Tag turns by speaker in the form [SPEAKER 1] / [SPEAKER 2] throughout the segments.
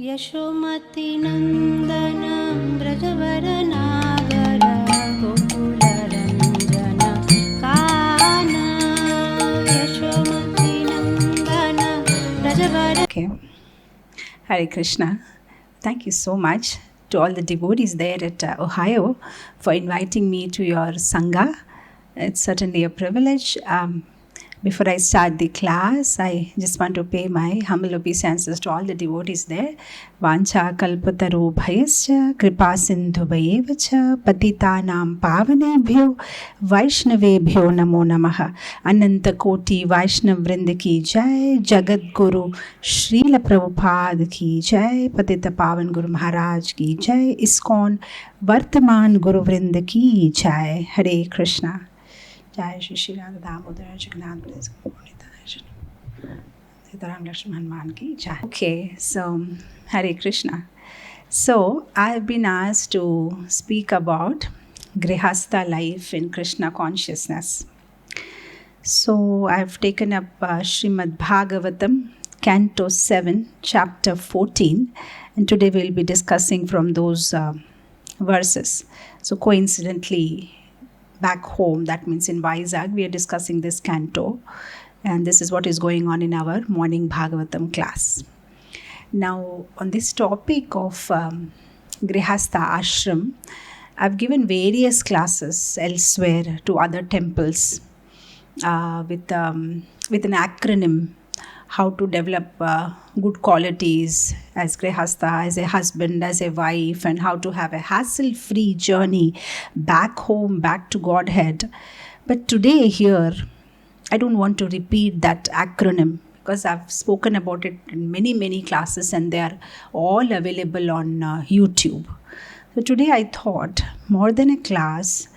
[SPEAKER 1] यशोमतिनन्दन व्रजवरनागर गोकुलरञ्जन Kanan यशोमतिनन्दन व्रजवर.
[SPEAKER 2] Okay. Hare Krishna. Thank you so much to all the devotees there at Ohio for inviting me to your Sangha. It's certainly a privilege. Before I start the class, I just want to pay my humble obeisances to all the devotees there. Vancha kalpatarubhayascha kripa sindhuvayevacha patitanam pavanebhyo vaishnavebhyo namo namaha. Ananta koti Vaishnav vrinda ki jai, Jagat Guru Srila Prabhupada ki jai, Patita Pavan Guru Maharaj ki jai, ISKCON Vartaman Guru vrinda ki jai. Hare Krishna. Jai Shri Shri Radha Damodar Jagannath Sitaram Lakshman Hanuman ki jai. Okay, so Hare Krishna. So I have been asked to speak about Grihastha life in Krishna consciousness. So I have taken up Srimad Bhagavatam, Canto 7, Chapter 14, and today we will be discussing from those verses. So coincidentally, back home, that means in Vizag, we are discussing this canto, and this is what is going on in our morning Bhagavatam class. Now, on this topic of Grihastha Ashram, I've given various classes elsewhere to other temples with an acronym, how to develop good qualities as Grihastha, as a husband, as a wife, and how to have a hassle-free journey back home, back to Godhead. But today here, I don't want to repeat that acronym because I've spoken about it in many classes and they are all available on YouTube. So today I thought, more than a class,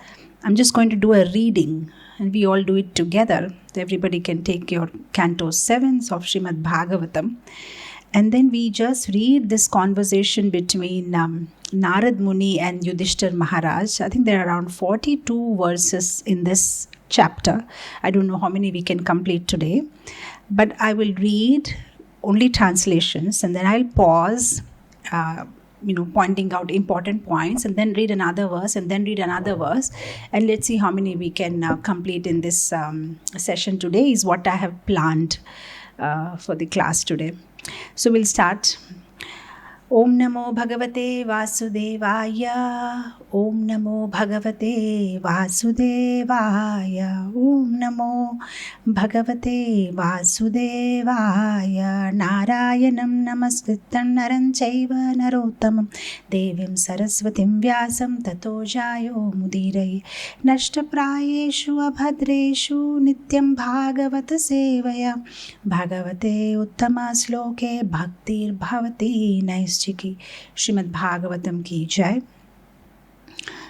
[SPEAKER 2] I'm just going to do a reading and we all do it together. So everybody can take your Canto 7 of Srimad Bhagavatam. And then we just read this conversation between Narad Muni and Yudhishthir Maharaj. I think there are around 42 verses in this chapter. I don't know how many we can complete today. But I will read only translations and then I'll pause, pointing out important points and then read another verse and then read another verse. And let's see how many we can complete in this session today is what I have planned for the class today. So we'll start. Om Namo Bhagavate Vasudevaya. Om Namo Bhagavate Vasudevaya. Om Namo Bhagavate Vasudevaya. Narayanam Namaskritam Naram Chaiva Narottamam Devim Saraswatim Vyasam Tato Jayo Mudiraya. Nashtaprayeshu Abhadreshu Nityam Bhagavata Sevaya. Bhagavate Uttama Sloke Bhaktir Bhavati Nice Srimad Bhagavatam ki jai.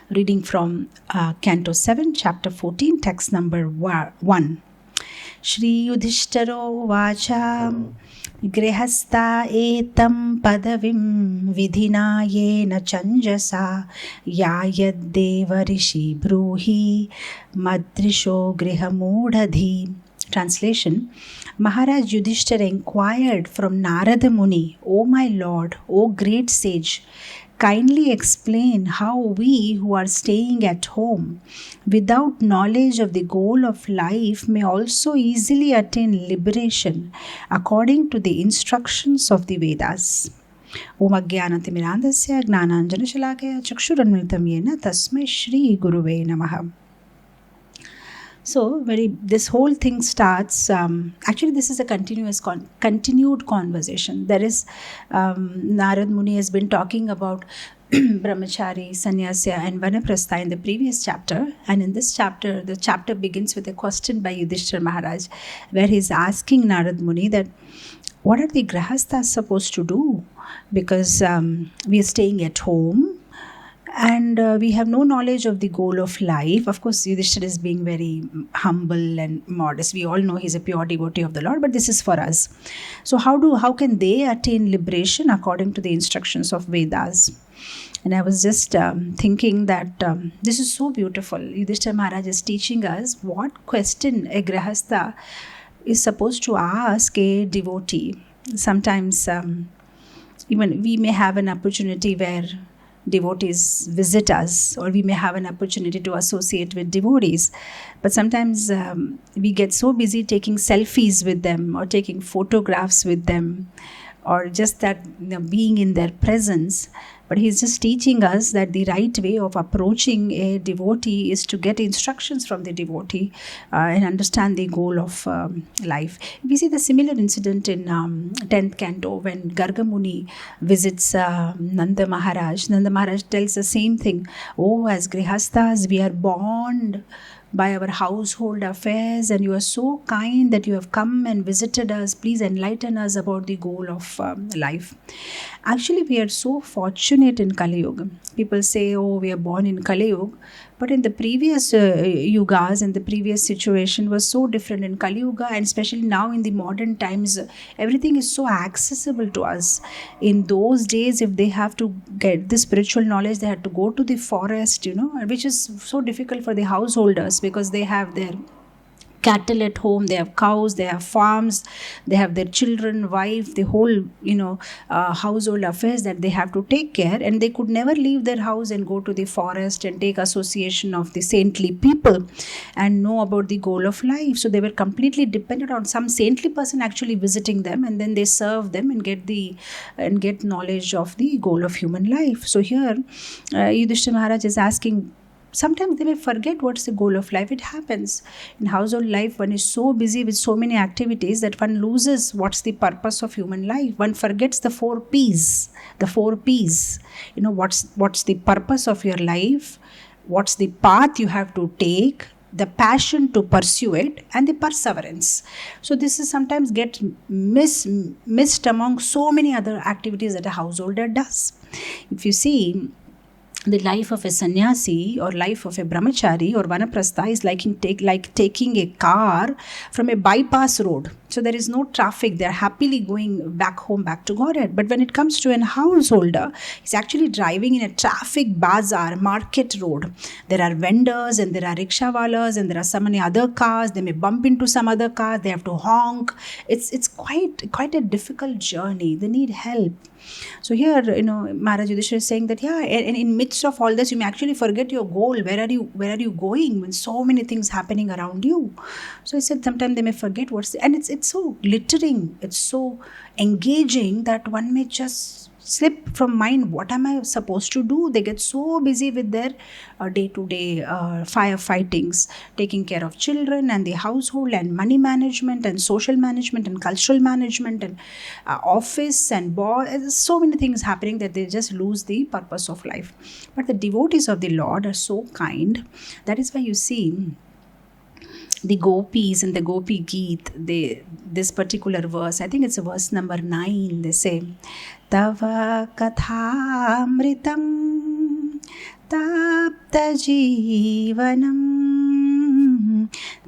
[SPEAKER 2] Reading from Canto 7, Chapter 14, text number 1. Shri Yudhishthiro Vacha Grihastha etam padavim vidhina yena chanjasa yayad deva rishi bruhi madrisho grihamudhadhi. Translation: Maharaj Yudhishthira inquired from Narada Muni, O my Lord, O great sage, kindly explain how we who are staying at home without knowledge of the goal of life may also easily attain liberation according to the instructions of the Vedas. Om Ajnanatirmirandasya Gnananjanashalakaya Chakshuranmritam Yena Tasmai Shri Guruve Namaha. So, this whole thing starts, actually this is a continued conversation. There is, Narad Muni has been talking about Brahmachari, Sannyasya and Vanaprastha in the previous chapter. And in this chapter, the chapter begins with a question by Yudhishthira Maharaj, where he is asking Narad Muni that, what are the Grihasthas supposed to do? Because we are staying at home. And we have no knowledge of the goal of life. Of course, Yudhishthira is being very humble and modest. We all know he's a pure devotee of the Lord, but this is for us. So how can they attain liberation according to the instructions of Vedas? And I was just thinking that this is so beautiful. Yudhishthira Maharaj is teaching us what question a Grihastha is supposed to ask a devotee. Sometimes even we may have an opportunity where devotees visit us, or we may have an opportunity to associate with devotees, but sometimes we get so busy taking selfies with them or taking photographs with them, or just that, being in their presence. But he's just teaching us that the right way of approaching a devotee is to get instructions from the devotee and understand the goal of life. We see the similar incident in 10th canto when Garga Muni visits Nanda Maharaj. Nanda Maharaj tells the same thing. Oh, as Grihasthas, we are bound by our household affairs, and you are so kind that you have come and visited us. Please enlighten us about the goal of life. Actually, we are so fortunate in Kali Yuga. People say, oh, we are born in Kali Yuga, but in the previous yugas, and the previous situation was so different in Kali Yuga, and especially now in the modern times, everything is so accessible to us. In those days, if they have to get the spiritual knowledge, they had to go to the forest, which is so difficult for the householders because they have their cattle at home, they have cows, they have farms, they have their children, wife, the whole household affairs that they have to take care, and they could never leave their house and go to the forest and take association of the saintly people and know about the goal of life. So they were completely dependent on some saintly person actually visiting them, and then they serve them and get knowledge of the goal of human life. So here Yudhishthira Maharaj is asking, sometimes they may forget what's the goal of life. It happens. In household life, one is so busy with so many activities that one loses what's the purpose of human life. One forgets the 4 P's. The 4 P's. What's the purpose of your life? What's the path you have to take? The passion to pursue it, and the perseverance. So this is sometimes get missed among so many other activities that a householder does. If you see, the life of a sannyasi or life of a brahmachari or vanaprastha is like taking a car from a bypass road. So there is no traffic. They are happily going back home, back to Godhead. But when it comes to an householder, he's actually driving in a traffic bazaar, market road. There are vendors and there are rickshawalas and there are so many other cars. They may bump into some other cars. They have to honk. It's quite a difficult journey. They need help. So here, Maharaj Yudhishthira is saying that, and in midst of all this, you may actually forget your goal. Where are you going when so many things happening around you? So I said, sometimes they may forget and it's so glittering, it's so engaging that one may just slip from mind. What am I supposed to do? They get so busy with their day-to-day firefightings, taking care of children and the household and money management and social management and cultural management and office and boss. So many things happening that they just lose the purpose of life. But the devotees of the Lord are so kind. That is why you see the gopis and the Gopi Geet, this particular verse, I think it's verse number 9, they say, Tava kathamritam tapta jivanam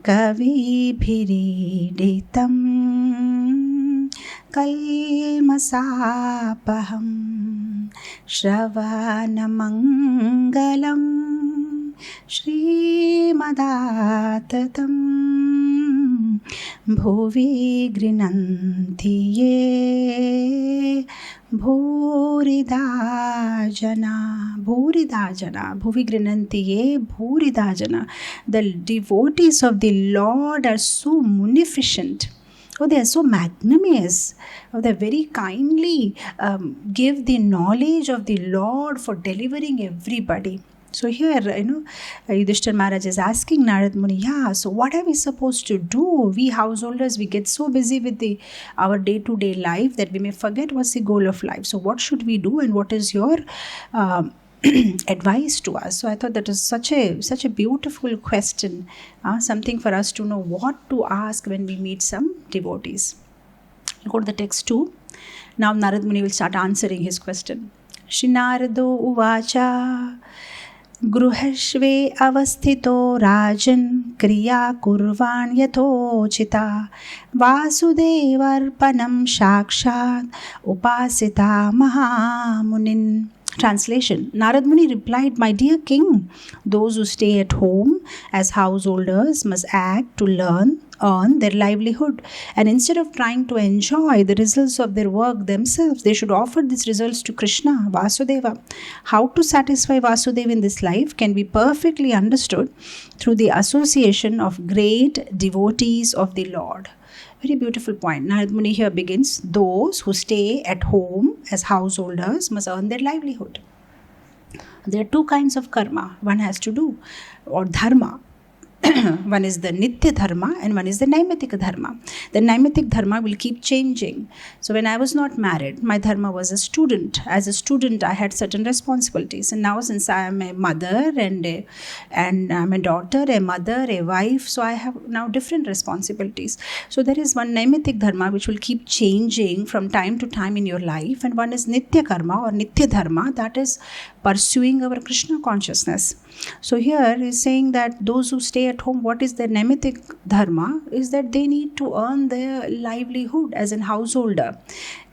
[SPEAKER 2] kavibhiriditam kalmasapaham shravanamangalam श्रीमदाततं भुवि गृह्णन्ति ये भूरिदा जना भुवि गृह्णन्ति ये भूरिदा जना. The devotees of the Lord are so munificent. Oh, they are so magnanimous. Oh, they very kindly give the knowledge of the Lord for delivering everybody. So here, Yudhishthira Maharaj is asking Narad Muni, so what are we supposed to do? We householders, we get so busy with our day-to-day life that we may forget what's the goal of life. So what should we do, and what is your advice to us? So I thought that was such a beautiful question, something for us to know what to ask when we meet some devotees. I'll go to the text too. Now Narad Muni will start answering his question. Shri Narado Uvacha गृहस्वे अवस्थितो राजन् क्रिया कुर्वाण यथोचिता वासुदेवर्पणं साक्षात् उपासिता महामुनिन्. Translation: Narad Muni replied, "My dear king, those who stay at home as householders must act to earn their livelihood, and instead of trying to enjoy the results of their work themselves, they should offer these results to Krishna, Vasudeva. How to satisfy Vasudeva in this life can be perfectly understood through the association of great devotees of the Lord." Very beautiful point. Narad Muni here begins, those who stay at home as householders must earn their livelihood. There are two kinds of karma one has to do, or dharma. One is the Nitya Dharma and one is the Naimatika Dharma. The Naimatik Dharma will keep changing. So when I was not married, my Dharma was a student. As a student, I had certain responsibilities. And now since I am a mother and I'm a daughter, a mother, a wife, so I have now different responsibilities. So there is one Naimatik Dharma which will keep changing from time to time in your life, and one is Nitya Karma or Nitya Dharma, that is pursuing our Krishna consciousness. So here is saying that those who stay at home, what is their Naimatik Dharma is that they need to earn their livelihood as an householder.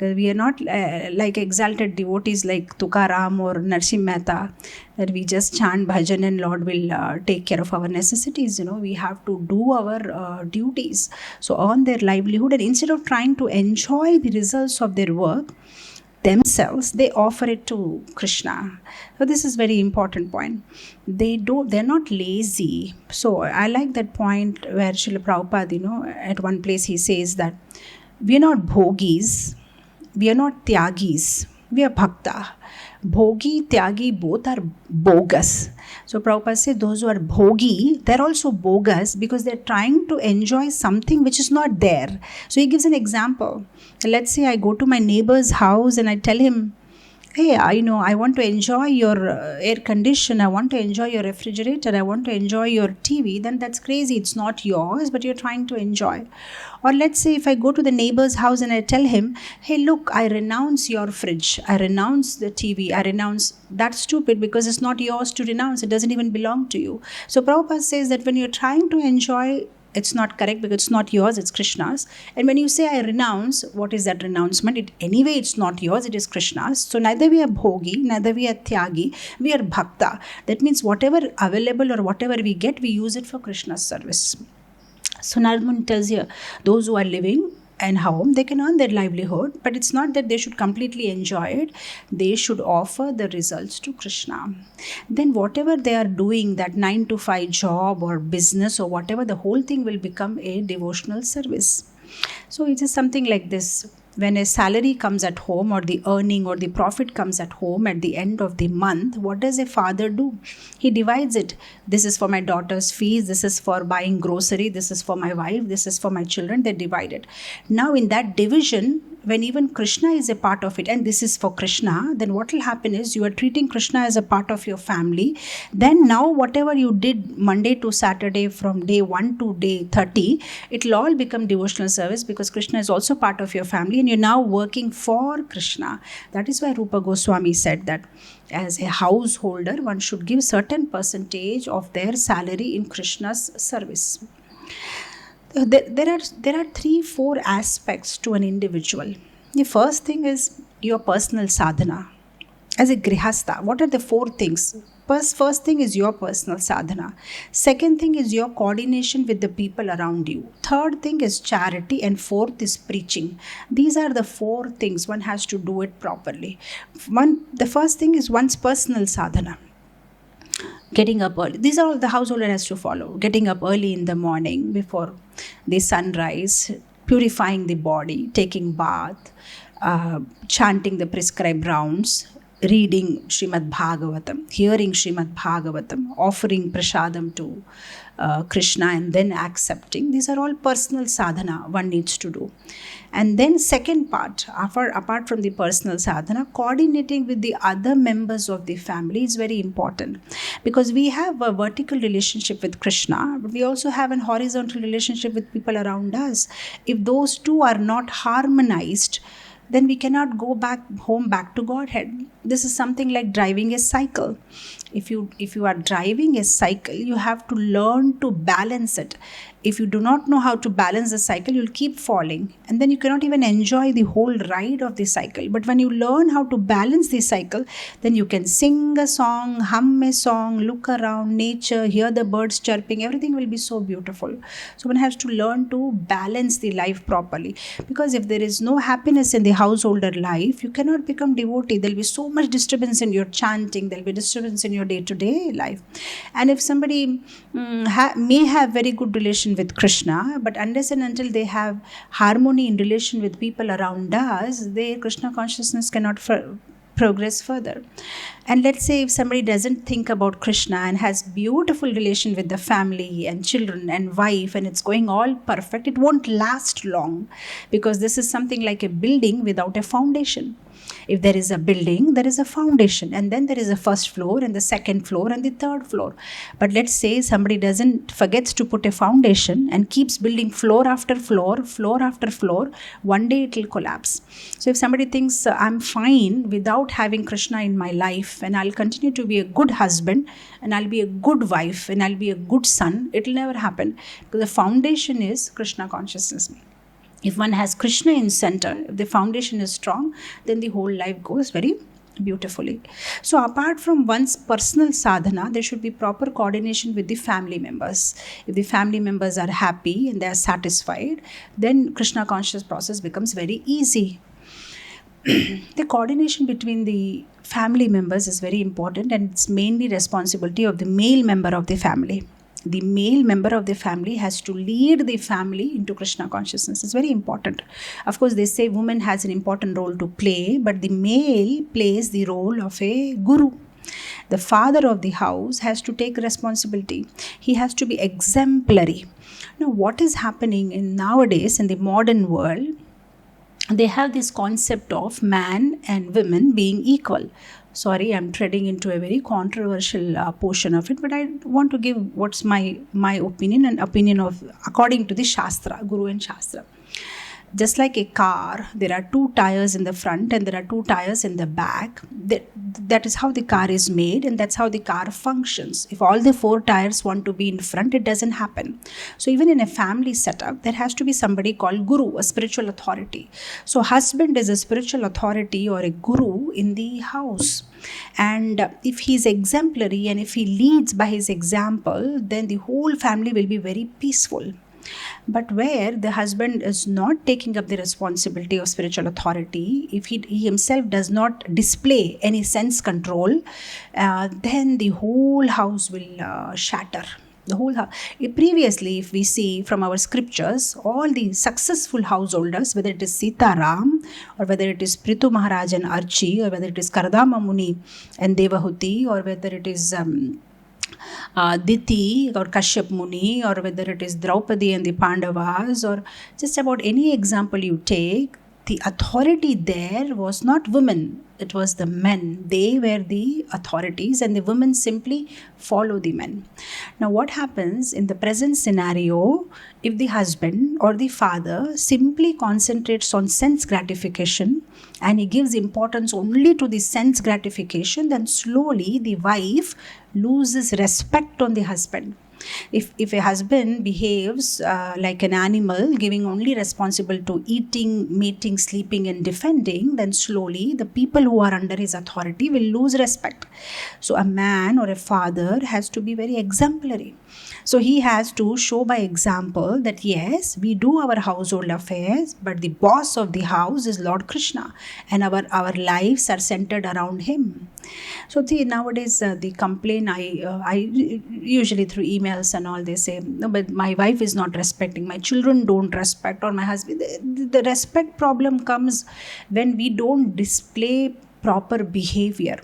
[SPEAKER 2] We are not like exalted devotees like Tukaram or Narsim Mehta, that we just chant bhajan and Lord will take care of our necessities. We have to do our duties. So earn their livelihood, and instead of trying to enjoy the results of their work themselves, they offer it to Krishna. So this is very important point. They're not lazy. So I like that point where Srila Prabhupada, at one place he says that we are not bhogis, we are not tyagis, we are bhakta. Bhogi, tyagi, both are bogus. So Prabhupada says those who are bhogi, they're also bogus because they're trying to enjoy something which is not there. So he gives an example. Let's say I go to my neighbor's house and I tell him, hey, I want to enjoy your air condition, I want to enjoy your refrigerator, I want to enjoy your TV, then that's crazy. It's not yours, but you're trying to enjoy. Or let's say if I go to the neighbor's house and I tell him, hey, look, I renounce your fridge, I renounce the TV, I renounce, that's stupid because it's not yours to renounce. It doesn't even belong to you. So Prabhupada says that when you're trying to enjoy, it's not correct because it's not yours, it's Krishna's. And when you say I renounce, what is that renouncement? Anyway, it's not yours, it is Krishna's. So neither we are bhogi, neither we are tyagi, we are bhakta. That means whatever available or whatever we get, we use it for Krishna's service. So Narad Muni tells here, those who are living and home, they can earn their livelihood, but it's not that they should completely enjoy it. They should offer the results to Krishna. Then whatever they are doing, that 9 to 5 job or business or whatever, the whole thing will become a devotional service. So it is something like this. When a salary comes at home, or the earning or the profit comes at home at the end of the month, what does a father do? He divides it. This is for my daughter's fees, this is for buying grocery, this is for my wife, this is for my children. They divide it. Now in that division, when even Krishna is a part of it, and this is for Krishna, then what will happen is you are treating Krishna as a part of your family. Then now whatever you did Monday to Saturday from day 1 to day 30, it will all become devotional service because Krishna is also part of your family and you're now working for Krishna. That is why Rupa Goswami said that as a householder, one should give certain percentage of their salary in Krishna's service. There are 3-4 aspects to an individual. The first thing is your personal sadhana. As a grihastha, what are the 4 things? First thing is your personal sadhana. Second thing is your coordination with the people around you. Third thing is charity, and fourth is preaching. These are the 4 things one has to do it properly. The first thing is one's personal sadhana. Getting up early. These are all the householder has to follow. Getting up early in the morning before the sunrise, purifying the body, taking bath, chanting the prescribed rounds, reading Srimad Bhagavatam, hearing Srimad Bhagavatam, offering prasadam to Krishna and then accepting. These are all personal sadhana one needs to do. And then second part, apart from the personal sadhana, coordinating with the other members of the family is very important. Because we have a vertical relationship with Krishna, but we also have an horizontal relationship with people around us. If those two are not harmonized, then we cannot go back to Godhead. this is something like driving a cycle. If you are driving a cycle, you have to learn to balance it. If you do not know how to balance the cycle, you'll keep falling, and then you cannot even enjoy the whole ride of the cycle. But when you learn how to balance the cycle, then you can sing a song, hum a song, look around nature, hear the birds chirping. Everything will be so beautiful. So one has to learn to balance the life properly, because if there is no happiness in the householder life, you cannot become devotee. There'll be so much disturbance in your chanting, there'll be disturbance in your day-to-day life. And if somebody may have very good relation with Krishna, but unless and until they have harmony in relation with people around us, their Krishna consciousness cannot progress further. And let's say if somebody doesn't think about Krishna and has beautiful relation with the family and children and wife, and it's going all perfect, it won't last long, because this is something like a building without a foundation. If there is a building, there is a foundation, and then there is a first floor and the second floor and the third floor. But let's say somebody forgets to put a foundation and keeps building floor after floor, floor after floor, one day it will collapse. So if somebody thinks I'm fine without having Krishna in my life, and I'll continue to be a good husband, and I'll be a good wife, and I'll be a good son, it will never happen, because the foundation is Krishna consciousness. If one has Krishna in center, if the foundation is strong, then the whole life goes very beautifully. So apart from one's personal sadhana, there should be proper coordination with the family members. If the family members are happy and they are satisfied, then Krishna conscious process becomes very easy. The coordination between the family members is very important, and it's mainly responsibility of the male member of the family. The male member of the family has to lead the family into Krishna consciousness. It's very important. Of course, they say woman has an important role to play, but the male plays the role of a guru. The father of the house has to take responsibility. He has to be exemplary. Now, what is happening nowadays in the modern world? They have this concept of man and women being equal. Sorry, I'm treading into a very controversial portion of it, but I want to give what's my opinion, and opinion of according to the Shastra, Guru and Shastra. Just like a car, there are two tires in the front and there are two tires in the back. That is how the car is made, and that's how the car functions. If all the four tires want to be in front, it doesn't happen. So even in a family setup, there has to be somebody called Guru, a spiritual authority. So husband is a spiritual authority or a Guru in the house. And if he is exemplary and if he leads by his example, then the whole family will be very peaceful. But where the husband is not taking up the responsibility of spiritual authority, if he himself does not display any sense control, then the whole house will shatter. The whole house. Previously, if we see from our scriptures, all the successful householders, whether it is Sita Ram, or whether it is Prithu Maharaj and Archi, or whether it is Kardama Muni and Devahuti, or whether it is Diti or Kashyap Muni, or whether it is Draupadi and the Pandavas, or just about any example you take, the authority there was not women, it was the men. They were the authorities, and the women simply follow the men. Now what happens in the present scenario, if the husband or the father simply concentrates on sense gratification and he gives importance only to the sense gratification, then slowly the wife loses respect on the husband. If a husband behaves like an animal, giving only responsible to eating, mating, sleeping and defending, then slowly the people who are under his authority will lose respect. So a man or a father has to be very exemplary. So he has to show by example that yes, we do our household affairs, but the boss of the house is Lord Krishna, and our lives are centered around him. So see, nowadays the complaint I usually through emails and all, they say, no, but my wife is not respecting, my children don't respect, or my husband. The respect problem comes when we don't display proper behavior.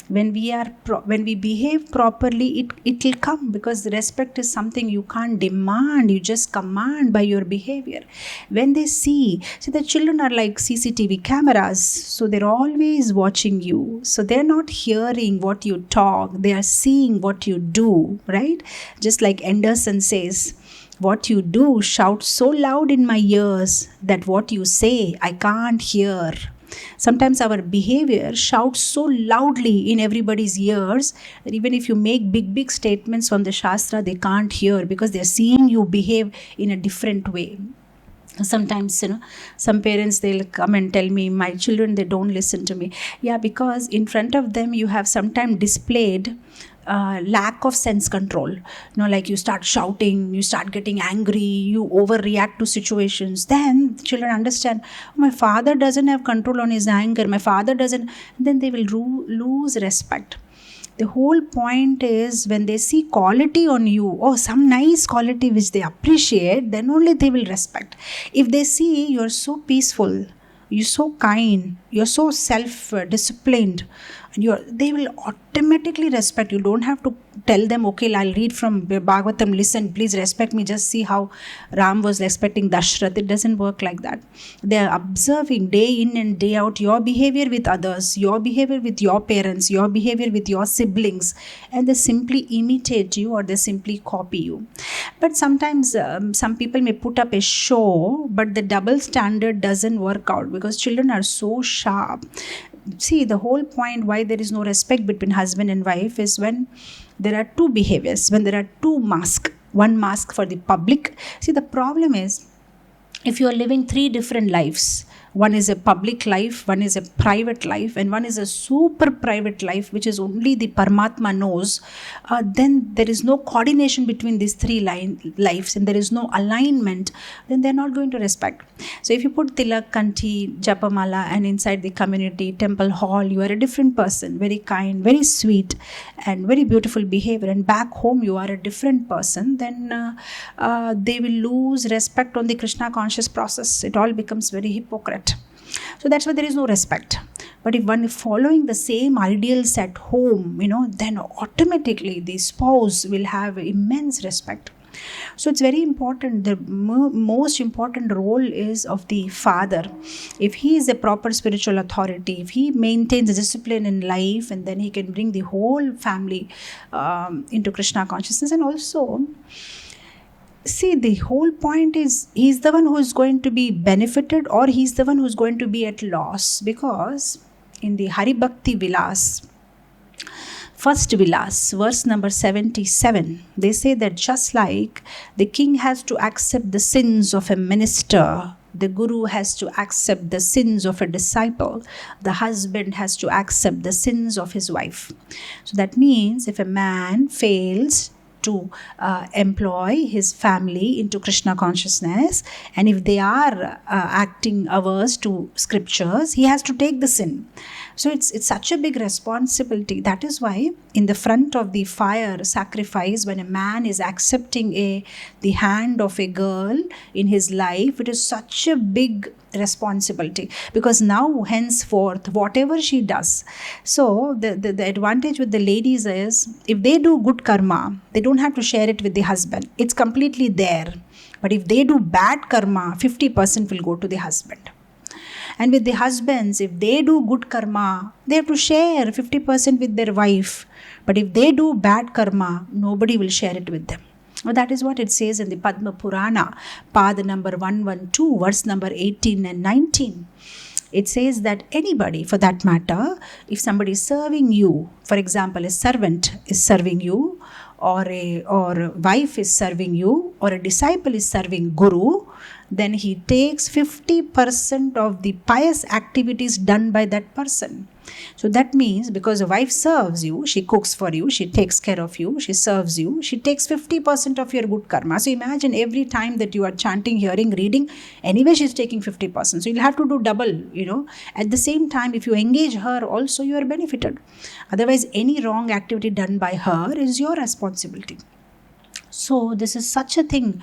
[SPEAKER 2] When we behave properly, it will come, because the respect is something you can't demand, you just command by your behavior. When they see the children are like CCTV cameras, so they're always watching you. So they're not hearing what you talk, they are seeing what you do, right? Just like Anderson says, what you do shouts so loud in my ears that what you say I can't hear. Sometimes our behavior shouts so loudly in everybody's ears that even if you make big statements from the Shastra, they can't hear because they're seeing you behave in a different way. Sometimes, some parents, they'll come and tell me, my children, they don't listen to me. Yeah, because in front of them, you have sometimes displayed lack of sense control. Like you start shouting, you start getting angry, you overreact to situations. Then children understand, my father doesn't have control on his anger, my father doesn't. Then they will lose respect. The whole point is when they see quality on you, some nice quality which they appreciate, then only they will respect. If they see you're so peaceful, you're so kind, you're so self-disciplined, they will automatically respect you. Don't have to tell them, okay, I'll read from Bhagavatam, listen, please respect me. Just see how Ram was respecting Dashrath. It doesn't work like that. They are observing day in and day out your behavior with others, your behavior with your parents, your behavior with your siblings, and they simply imitate you or they simply copy you. But sometimes some people may put up a show, but the double standard doesn't work out because children are so sharp. See, the whole point why there is no respect between husband and wife is when there are two behaviors, when there are two masks, one mask for the public. See, the problem is if you are living three different lives, one is a public life, one is a private life, and one is a super private life, which is only the Paramatma knows, then there is no coordination between these three lives and there is no alignment, then they're not going to respect. So if you put Tilak, Kanti, Japamala and inside the community, temple hall, you are a different person, very kind, very sweet and very beautiful behavior, and back home you are a different person, then they will lose respect on the Krishna conscious process. It all becomes very hypocrite. So that's why there is no respect. But if one is following the same ideals at home, then automatically the spouse will have immense respect. So it's very important. The most important role is of the father. If he is a proper spiritual authority, if he maintains discipline in life, and then he can bring the whole family into Krishna consciousness. And also, see, the whole point is he's the one who is going to be benefited or he's the one who is going to be at loss. Because in the Hari Bhakti Vilas, first Vilas, verse number 77, they say that just like the king has to accept the sins of a minister, the guru has to accept the sins of a disciple, the husband has to accept the sins of his wife. So that means if a man fails to employ his family into Krishna consciousness, and if they are acting averse to scriptures, he has to take the sin. So it's such a big responsibility. That is why in the front of the fire sacrifice, when a man is accepting the hand of a girl in his life, it is such a big responsibility, because now henceforth whatever she does, so the advantage with the ladies is if they do good karma, they don't have to share it with the husband. It's completely there. But if they do bad karma, 50% will go to the husband. And with the husbands, if they do good karma, they have to share 50% with their wife. But if they do bad karma, nobody will share it with them. Well, that is what it says in the Padma Purana, Pad number 112, verse number 18 and 19. It says that anybody, for that matter, if somebody is serving you, for example, a servant is serving you, or a wife is serving you, or a disciple is serving guru, then he takes 50% of the pious activities done by that person. So that means because a wife serves you, she cooks for you, she takes care of you, she serves you, she takes 50% of your good karma. So imagine every time that you are chanting, hearing, reading, anyway she's taking 50%. So you'll have to do double, At the same time, if you engage her also, you are benefited. Otherwise, any wrong activity done by her is your responsibility. So this is such a thing,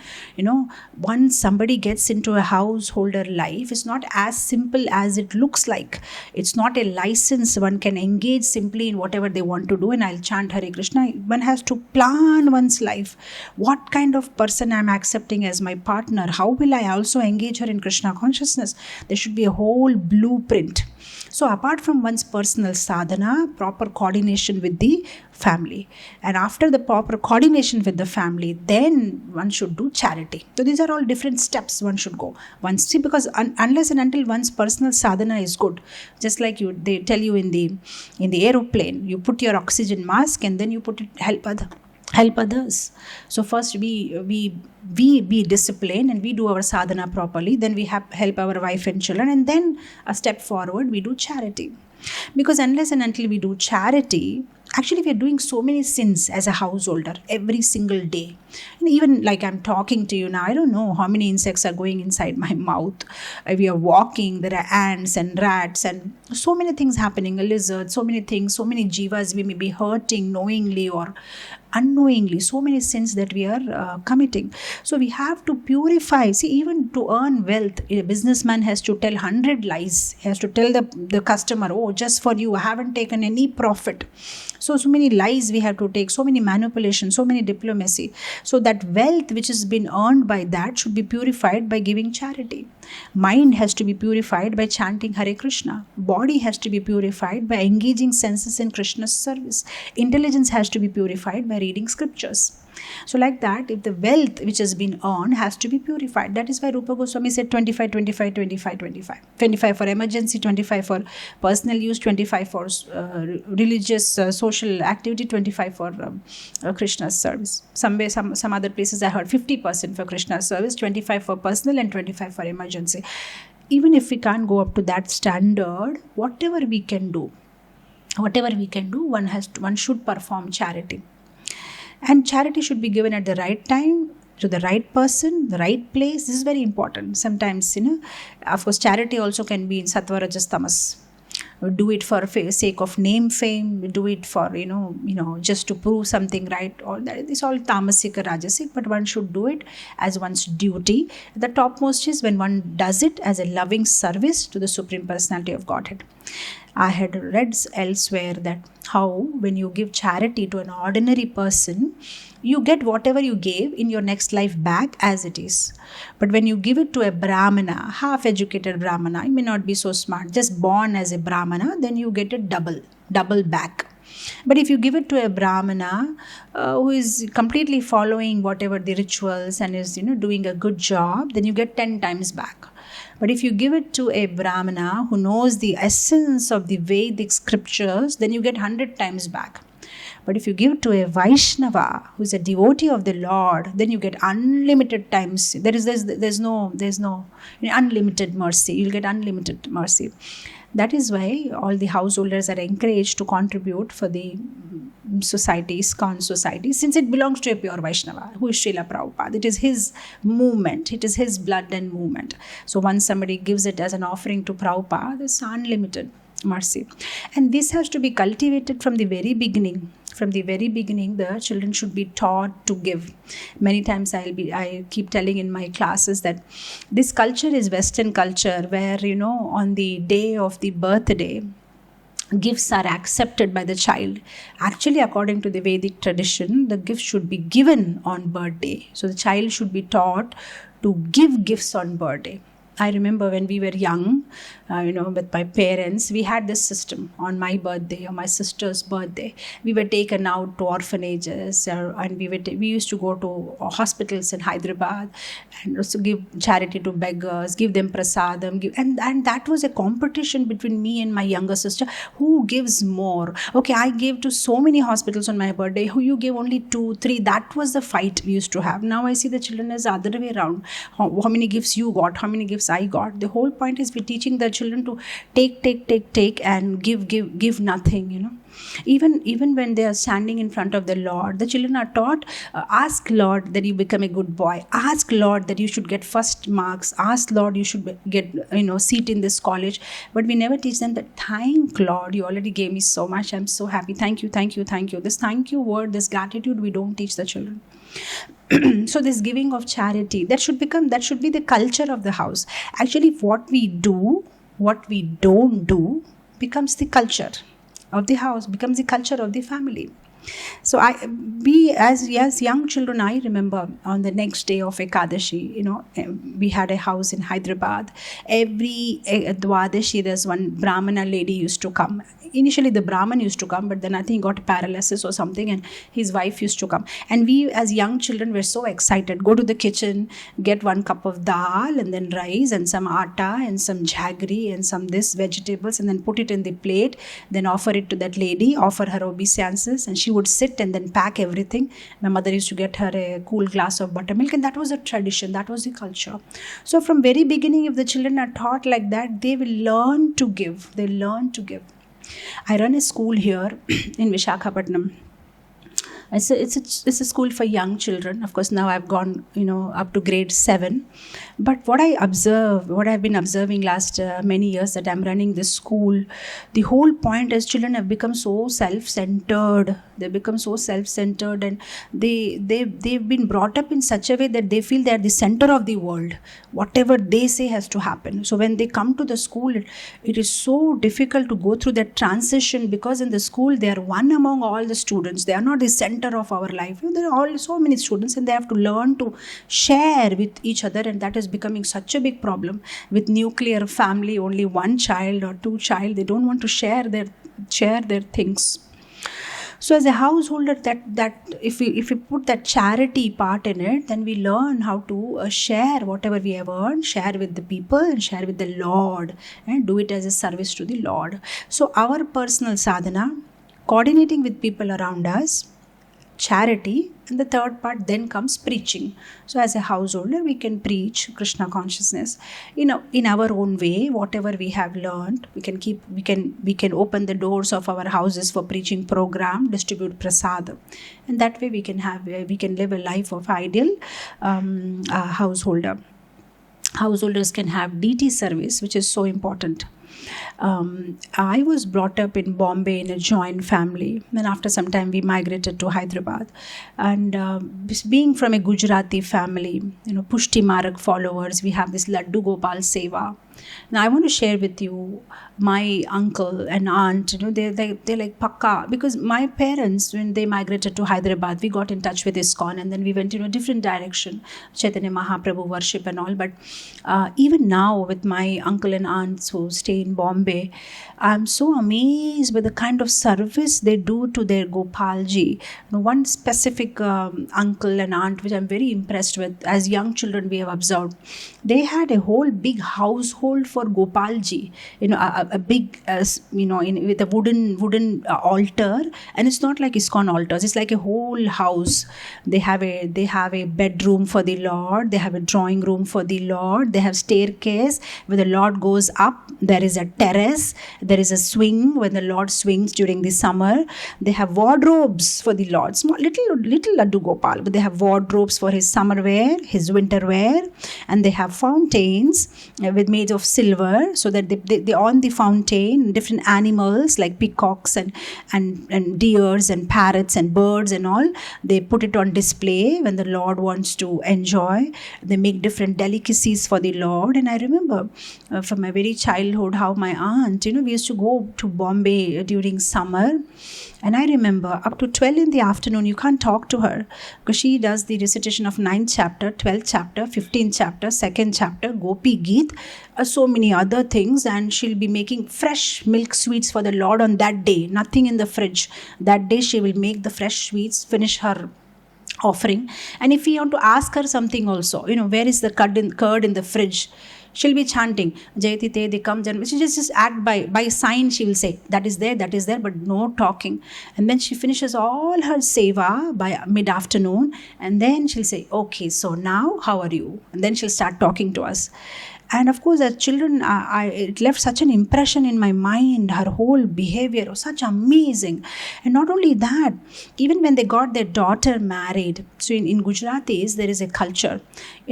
[SPEAKER 2] once somebody gets into a householder life, it's not as simple as it looks like. It's not a license one can engage simply in whatever they want to do, and I'll chant Hare Krishna. One has to plan one's life. What kind of person I'm accepting as my partner? How will I also engage her in Krishna consciousness? There should be a whole blueprint. So apart from one's personal sadhana, proper coordination with the family. And after the proper coordination with the family, then one should do charity. So these are all different steps one should go. See, because unless and until one's personal sadhana is good, just like they tell you in the aeroplane, you put your oxygen mask and then you put it, help others. So first we be disciplined and we do our sadhana properly, then we help our wife and children, and then a step forward we do charity. Because unless and until we do charity, actually we are doing so many sins as a householder every single day. And even like I'm talking to you now, I don't know how many insects are going inside my mouth. We are walking, there are ants and rats and so many things happening, a lizard, so many things, so many jivas we may be hurting knowingly or unknowingly, so many sins that we are committing. So we have to purify. See, even to earn wealth, a businessman has to tell 100 lies. He has to tell the customer, oh, just for you, I haven't taken any profit. So many lies we have to take, so many manipulation, so many diplomacy. So that wealth which has been earned by that should be purified by giving charity. Mind has to be purified by chanting Hare Krishna. Body has to be purified by engaging senses in Krishna's service. Intelligence has to be purified by reading scriptures. So like that, if the wealth which has been earned has to be purified. That is why Rupa Goswami said 25, 25, 25, 25. 25 for emergency, 25 for personal use, 25 for religious, social activity, 25 for Krishna's service. Some other places I heard 50% for Krishna's service, 25 for personal and 25 for emergency. Even if we can't go up to that standard, whatever we can do, one should perform charity. And charity should be given at the right time, to the right person, the right place. This is very important. Sometimes, of course, charity also can be in sattva, rajas, tamas. Do it for sake of name, fame. We do it for, just to prove something right. All that. It's all tamasic or rajasic, but one should do it as one's duty. The topmost is when one does it as a loving service to the Supreme Personality of Godhead. I had read elsewhere that how when you give charity to an ordinary person, you get whatever you gave in your next life back as it is. But when you give it to a Brahmana, half-educated Brahmana, you may not be so smart, just born as a Brahmana, then you get it double back. But if you give it to a Brahmana who is completely following whatever the rituals and is doing a good job, then you get 10 times back. But if you give it to a Brahmana who knows the essence of the Vedic scriptures, then you get 100 times back. But if you give it to a Vaishnava who is a devotee of the Lord, then you get unlimited times. There's no unlimited mercy. You'll get unlimited mercy. That is why all the householders are encouraged to contribute for the society, ISKCON society, since it belongs to a pure Vaishnava, who is Srila Prabhupada. It is his movement. It is his blood and movement. So once somebody gives it as an offering to Prabhupada, there's unlimited mercy. And this has to be cultivated from the very beginning. From the very beginning, the children should be taught to give. Many times I keep telling in my classes that this culture is Western culture where, on the day of the birthday, gifts are accepted by the child. Actually, according to the Vedic tradition, the gift should be given on birthday. So the child should be taught to give gifts on birthday. I remember when we were young, with my parents, we had this system. On my birthday or my sister's birthday, we were taken out to orphanages and we used to go to hospitals in Hyderabad and also give charity to beggars, give them prasadam. And that was a competition between me and my younger sister. Who gives more? Okay, I gave to so many hospitals on my birthday. Who you gave only 2, 3. That was the fight we used to have. Now I see the children as the other way around. How many gifts you got? How many gifts I got? The whole point is we're teaching the children to take and give nothing, Even when they are standing in front of the Lord, the children are taught, ask Lord that you become a good boy. Ask Lord that you should get first marks. Ask Lord you should get, seat in this college. But we never teach them that, thank Lord, you already gave me so much. I'm so happy. Thank you. This thank you word, this gratitude, we don't teach the children. So this giving of charity, that should be the culture of the house. Actually, what we do, what we don't do, becomes the culture of the house, becomes the culture of the family. So we as young children, I remember on the next day of Ekadashi, we had a house in Hyderabad. Every Dwadashi, there's one Brahmana lady used to come. Initially, the Brahman used to come, but then I think he got paralysis or something, and his wife used to come. And we, as young children, were so excited. Go to the kitchen, get 1 cup of dal, and then rice, and some atta, and some jaggery, and some this vegetables, and then put it in the plate. Then offer it to that lady, offer her obeisances, and she would sit and then pack everything. My mother used to get her a cool glass of buttermilk, and that was a tradition. That was the culture. So from very beginning, if the children are taught like that, they will learn to give. They learn to give. I run a school here in Visakhapatnam. It's a school for young children. Of course, now I've gone, up to grade 7. But what I've been observing last many years that I'm running this school, the whole point is children have become so self-centered. They become so self-centered, and they've been brought up in such a way that they feel they are the center of the world. Whatever they say has to happen. So when they come to the school, it is so difficult to go through that transition, because in the school they are one among all the students. They are not the center of our life. There are all so many students, and they have to learn to share with each other, and that is becoming such a big problem. With nuclear family, only 1 child or 2 child, they don't want to share their things. So as a householder, that if we put that charity part in it, then we learn how to share whatever we have earned, share with the people, and share with the Lord, and do it as a service to the Lord. So our personal sadhana, coordinating with people around us, charity, and the third part then comes preaching. So as a householder, we can preach Krishna consciousness in our own way. Whatever we have learned, we can open the doors of our houses for preaching program, distribute prasad, and that way we can live a life of ideal householder. Householders can have deity service, which is so important. I was brought up in Bombay in a joint family. Then after some time we migrated to Hyderabad, and being from a Gujarati family, Pushti Marak followers, we have this Laddu Gopal Seva. Now I want to share with you my uncle and aunt. They're like pakka, because my parents, when they migrated to Hyderabad, we got in touch with ISKCON, and then we went in a different direction, Chaitanya Mahaprabhu worship and all. But even now, with my uncle and aunts who stay in Bombay, I'm so amazed by the kind of service they do to their Gopalji. One specific uncle and aunt which I'm very impressed with, as young children we have observed, they had a whole big household for Gopalji. A big, with a wooden altar, and it's not like ISKCON altars. It's like a whole house. They have a bedroom for the Lord. They have a drawing room for the Lord. They have staircase where the Lord goes up. There is a terrace. There is a swing when the Lord swings during the summer. They have wardrobes for the Lord. Small, little Laddu Gopal, but they have wardrobes for his summer wear, his winter wear, and they have fountains made of silver, so that they on the fountain, different animals like peacocks and deers and parrots and birds and all, they put it on display when the Lord wants to enjoy. They make different delicacies for the Lord. And I remember from my very childhood how my aunt, we used to go to Bombay during summer, and I remember up to 12 in the afternoon, you can't talk to her, because she does the recitation of 9th chapter, 12th chapter, 15th chapter, 2nd chapter, Gopi Geet, so many other things, and she'll be making fresh milk sweets for the Lord on that day, nothing in the fridge. That day she will make the fresh sweets, finish her offering. And if we want to ask her something also, where is the curd in the fridge, she'll be chanting Jayati Te Dikam Janma. She just act by sign. She will say that is there, but no talking. And then she finishes all her seva by mid-afternoon, and then she'll say, okay, so now how are you? And then she'll start talking to us. And of course, as children, it left such an impression in my mind. Her whole behavior was such amazing. And not only that, even when they got their daughter married, so in Gujaratis, there is a culture.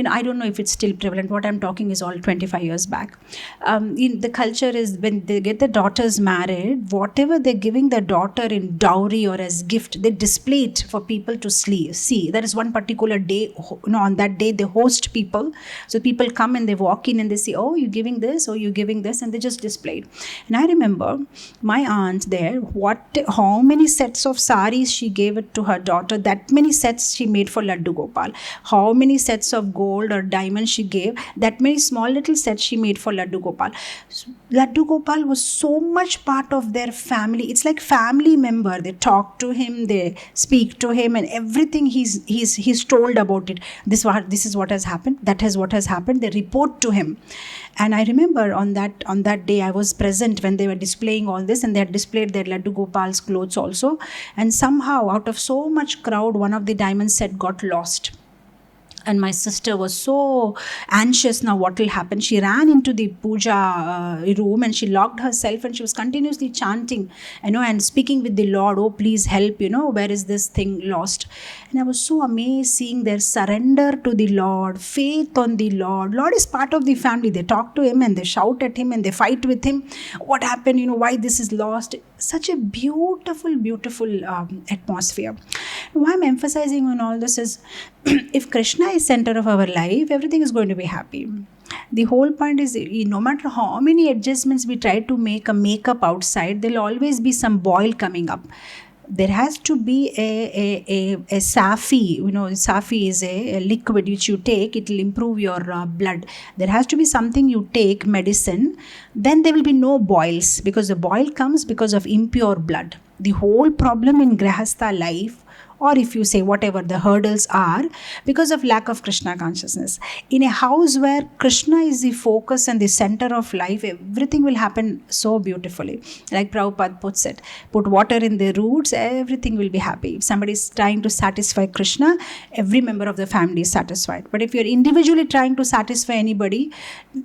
[SPEAKER 2] I don't know if it's still prevalent. What I'm talking is all 25 years back. The culture is when they get their daughters married, whatever they're giving their daughter in dowry or as gift, they display it for people to see. There is one particular day, on that day they host people. So people come and they walk in and they say, oh, you're giving this, oh, you're giving this, and they just displayed. And I remember my aunt there, how many sets of saris she gave it to her daughter, that many sets she made for Laddu Gopal. How many sets of gold or diamonds she gave, that many small little sets she made for Laddu Gopal. Laddu Gopal was so much part of their family. It's like family member. They talk to him, they speak to him, and everything he's told about it. This is what has happened. That is what has happened. They report to him. And I remember on that day I was present when they were displaying all this, and they had displayed their Laddu Gopal's clothes also. And somehow, out of so much crowd, one of the diamond set got lost. And my sister was so anxious now what will happen. She ran into the puja room and she locked herself, and she was continuously chanting, and speaking with the Lord, oh, please help, where is this thing lost? And I was so amazed seeing their surrender to the Lord, faith on the Lord. Lord is part of the family. They talk to him and they shout at him and they fight with him. What happened? Why this is lost? Such a beautiful, beautiful atmosphere. Why I'm emphasizing on all this is, if Krishna is center of our life, everything is going to be happy. The whole point is, no matter how many adjustments we try to make a makeup outside, there'll always be some boil coming up. There has to be a Safi. Safi is a liquid which you take. It will improve your blood. There has to be something you take, medicine. Then there will be no boils, because the boil comes because of impure blood. The whole problem in Grihastha life, or if you say whatever the hurdles are, because of lack of Krishna consciousness. In a house where Krishna is the focus and the center of life, everything will happen so beautifully. Like Prabhupada puts it, put water in the roots, everything will be happy. If somebody is trying to satisfy Krishna, every member of the family is satisfied. But if you're individually trying to satisfy anybody,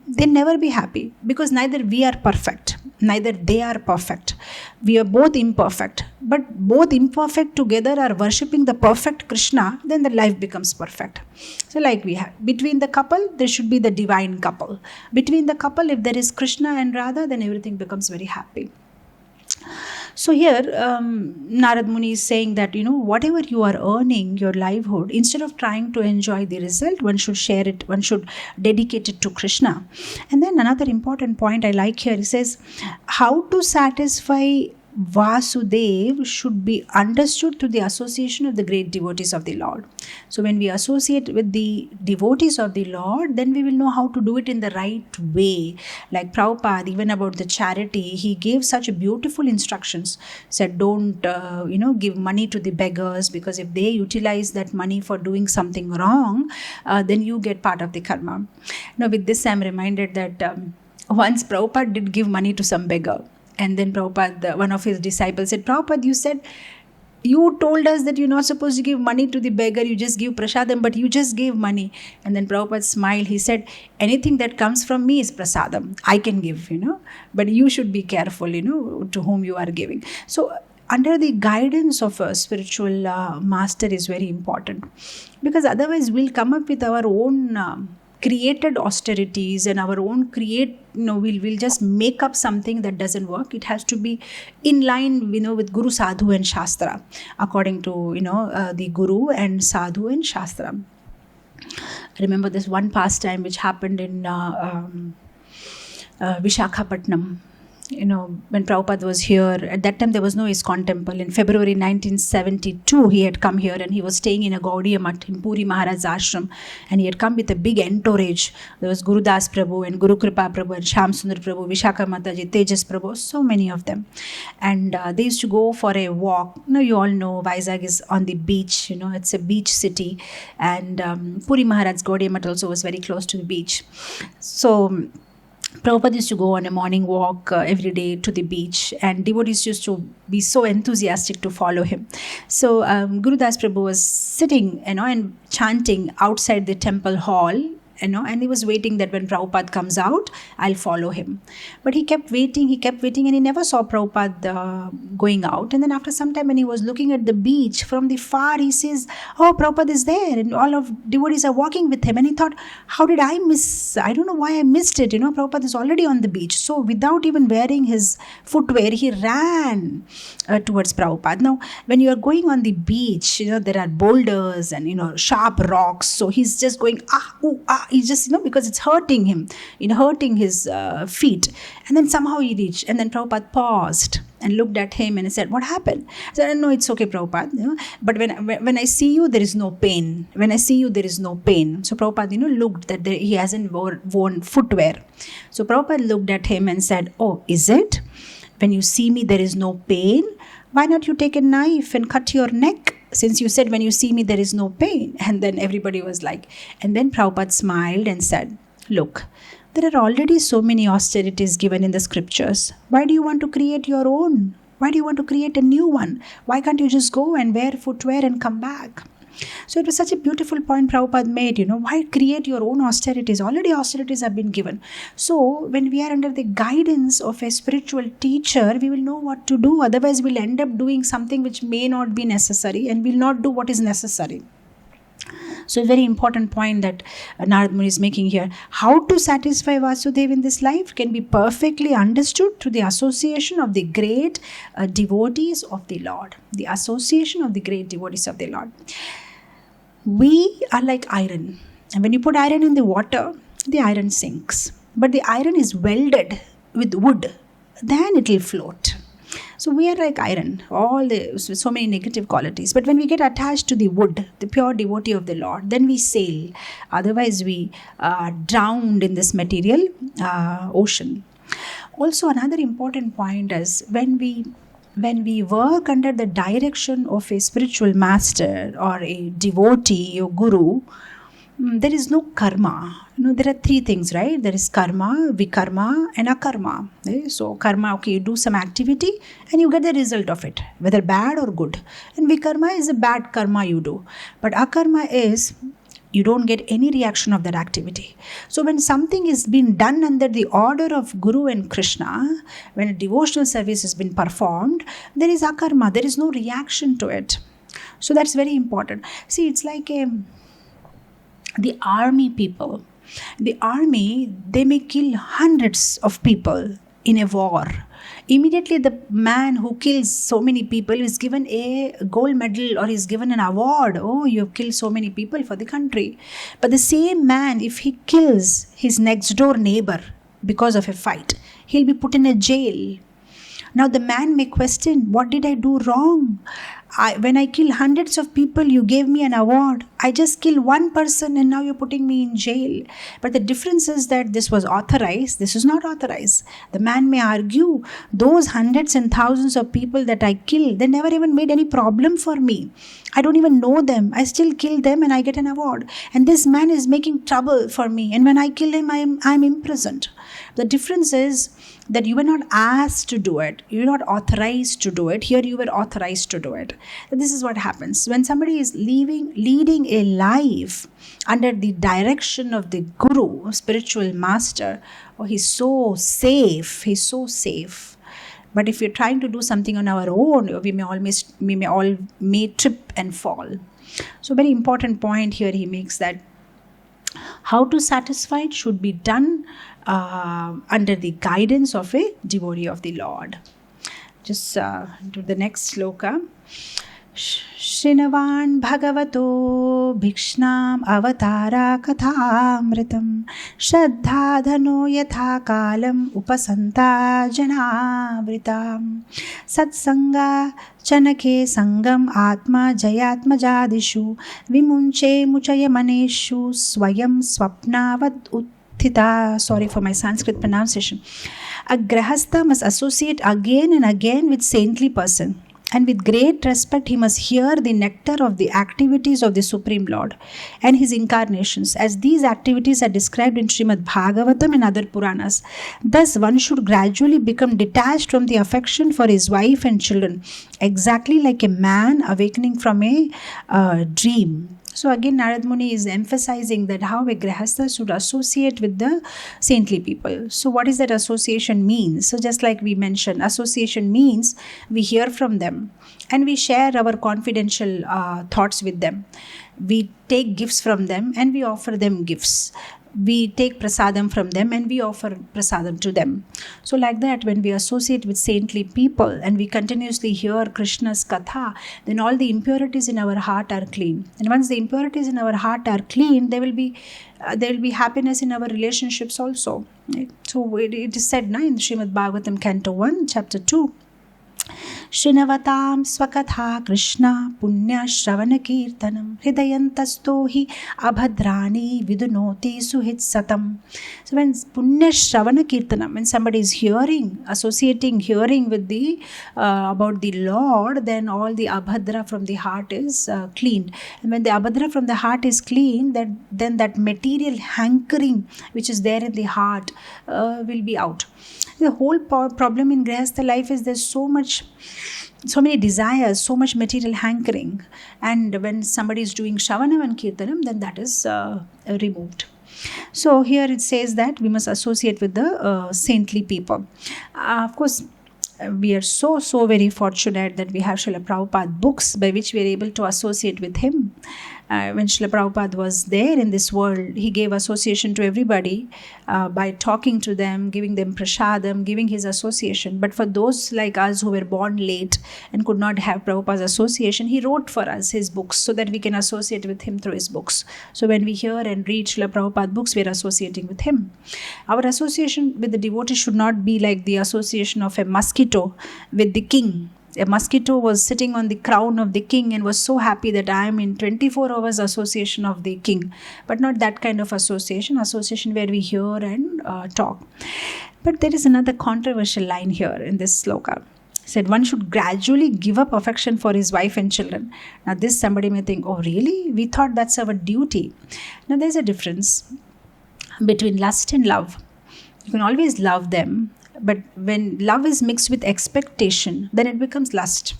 [SPEAKER 2] they'll never be happy, because neither we are perfect, neither they are perfect. We are both imperfect, but both imperfect together are worshipping the perfect Krishna, then the life becomes perfect. So like we have, between the couple, there should be the divine couple. Between the couple, if there is Krishna and Radha, then everything becomes very happy. So here, Narad Muni is saying that, whatever you are earning, your livelihood, instead of trying to enjoy the result, one should share it, one should dedicate it to Krishna. And then another important point I like here, he says, how to satisfy Vasudev should be understood through the association of the great devotees of the Lord. So when we associate with the devotees of the Lord, then we will know how to do it in the right way. Like Prabhupada, even about the charity, he gave such beautiful instructions. Said, don't, give money to the beggars, because if they utilize that money for doing something wrong, then you get part of the karma. Now with this, I'm reminded that once Prabhupada did give money to some beggar. And then Prabhupada, one of his disciples said, Prabhupada, you told us that you're not supposed to give money to the beggar, you just give prasadam, but you just gave money. And then Prabhupada smiled, he said, anything that comes from me is prasadam, I can give, but you should be careful, to whom you are giving. So under the guidance of a spiritual master is very important, because otherwise we'll come up with our own created austerities and our own we'll just make up something that doesn't work. It has to be in line, with Guru, Sadhu and Shastra, according to, the Guru and Sadhu and Shastra. I remember this one pastime which happened in Vishakhapatnam. When Prabhupada was here, at that time there was no ISKCON temple. In February 1972, he had come here and he was staying in a Gaudiya Math in Puri Maharaj's ashram, and he had come with a big entourage. There was Guru Das Prabhu and Guru Kripa Prabhu and Shyam Sundar Prabhu, Vishakha Mataji, Tejas Prabhu, so many of them. And they used to go for a walk. You all know Vizag is on the beach, it's a beach city, and Puri Maharaj's Gaudiya Math also was very close to the beach. So Prabhupada used to go on a morning walk every day to the beach, and devotees used to be so enthusiastic to follow him. So Guru Das Prabhu was sitting, and chanting outside the temple hall, and he was waiting that when Prabhupada comes out, I'll follow him. But he kept waiting, and he never saw Prabhupada going out. And then after some time, when he was looking at the beach from the far, he says, oh, Prabhupada is there, and all of devotees are walking with him. And he thought, how did I miss? I don't know why I missed it. Prabhupada is already on the beach. So without even wearing his footwear, he ran towards Prabhupada. Now, when you are going on the beach, there are boulders and, sharp rocks. So he's just going, He just, because it's hurting him, hurting his feet. And then somehow he reached. And then Prabhupada paused and looked at him and said, what happened? I said, no, it's okay, Prabhupada. But when I see you, there is no pain. When I see you, there is no pain. So Prabhupada, looked that he hasn't worn footwear. So Prabhupada looked at him and said, oh, is it? When you see me, there is no pain. Why not you take a knife and cut your neck? Since you said when you see me, there is no pain. And then everybody was like, and then Prabhupada smiled and said, look, there are already so many austerities given in the scriptures. Why do you want to create your own? Why do you want to create a new one? Why can't you just go and wear footwear and come back? So it was such a beautiful point Prabhupada made, why create your own austerities? Already austerities have been given. So when we are under the guidance of a spiritual teacher, we will know what to do. Otherwise, we'll end up doing something which may not be necessary and will not do what is necessary. So a very important point that Narad Muni is making here. How to satisfy Vasudeva in this life can be perfectly understood through the association of the great devotees of the Lord. The association of the great devotees of the Lord. We are like iron. And when you put iron in the water, the iron sinks. But the iron is welded with wood. Then it will float. So we are like iron, so many negative qualities. But when we get attached to the wood, the pure devotee of the Lord, then we sail. Otherwise, we are drowned in this material ocean. Also, another important point is when we work under the direction of a spiritual master or a devotee or guru, there is no karma. There are three things, right? There is karma, vikarma, and akarma. So karma, you do some activity and you get the result of it, whether bad or good. And vikarma is a bad karma you do. But akarma is you don't get any reaction of that activity. So when something is being done under the order of Guru and Krishna, when a devotional service has been performed, there is akarma. There is no reaction to it. So that's very important. See, it's like the army people. The army, they may kill hundreds of people in a war. Immediately the man who kills so many people is given a gold medal or is given an award. Oh, you have killed so many people for the country. But the same man, if he kills his next door neighbor because of a fight, he'll be put in a jail. Now the man may question, what did I do wrong? When I kill hundreds of people, you gave me an award. I just killed one person and now you're putting me in jail. But the difference is that this was authorized. This is not authorized. The man may argue, those hundreds and thousands of people that I killed, they never even made any problem for me. I don't even know them. I still kill them and I get an award. And this man is making trouble for me. And when I kill him, I'm imprisoned. The difference is that you were not asked to do it. You were not authorized to do it. Here you were authorized to do it. This is what happens. When somebody is leading a life under the direction of the Guru, spiritual master, he's so safe. He's so safe. But if we're trying to do something on our own, we may all trip and fall. So very important point here he makes that how to satisfy it should be done under the guidance of a devotee of the Lord. Just to the next sloka. Shrinavan Bhagavato Bhikshnam Avatara Kathamritam Shraddhadhano Yatha Kalam Upasanta Janavritam Satsanga Chanake Sangam Atma Jayatma Jadishu Vimunche Muchaya Maneshu Swayam Swapnavad Uttita. Sorry for my Sanskrit pronunciation. A grahastha must associate again and again with saintly person. And with great respect, he must hear the nectar of the activities of the Supreme Lord and his incarnations, as these activities are described in Srimad Bhagavatam and other Puranas. Thus, one should gradually become detached from the affection for his wife and children, exactly like a man awakening from a dream. So again, Narad Muni is emphasizing that how a grahastha should associate with the saintly people. So what does that association mean? So just like we mentioned, association means we hear from them and we share our confidential thoughts with them. We take gifts from them and we offer them gifts. we take prasadam from them and we offer prasadam to them. So like that, when we associate with saintly people and we continuously hear Krishna's katha, then all the impurities in our heart are clean. And once the impurities in our heart are clean, there will be happiness in our relationships also. Right? So it is said in the Srimad Bhagavatam, Canto 1, Chapter 2, Srinavatam Swakatha Krishna Punya Shravana Kirtanam Hridayantasto hi Abhadrani Vidunoti Suhit Satam. So when Punya Shravana Kirtanam, when somebody is hearing with the about the Lord, then all the Abhadra from the heart is cleaned. And when the Abhadra from the heart is clean, then that material hankering which is there in the heart will be out. The whole problem in Grihastha life is there's so many desires, so much material hankering. And when somebody is doing Shravanam and Kirtanam, then that is removed. So here it says that we must associate with the saintly people. Of course, we are so very fortunate that we have Srila Prabhupada books by which we are able to associate with him. When Srila Prabhupada was there in this world, he gave association to everybody by talking to them, giving them prasadam, giving his association. But for those like us who were born late and could not have Prabhupada's association, he wrote for us his books so that we can associate with him through his books. So when we hear and read Srila Prabhupada books, we are associating with him. Our association with the devotee should not be like the association of a mosquito with the king. A mosquito was sitting on the crown of the king and was so happy that I am in 24 hours association of the king. But not that kind of association where we hear and talk. But there is another controversial line here in this sloka. It said one should gradually give up affection for his wife and children. Now this somebody may think, oh really? We thought that's our duty. Now there's a difference between lust and love. You can always love them. But when love is mixed with expectation, then it becomes lust.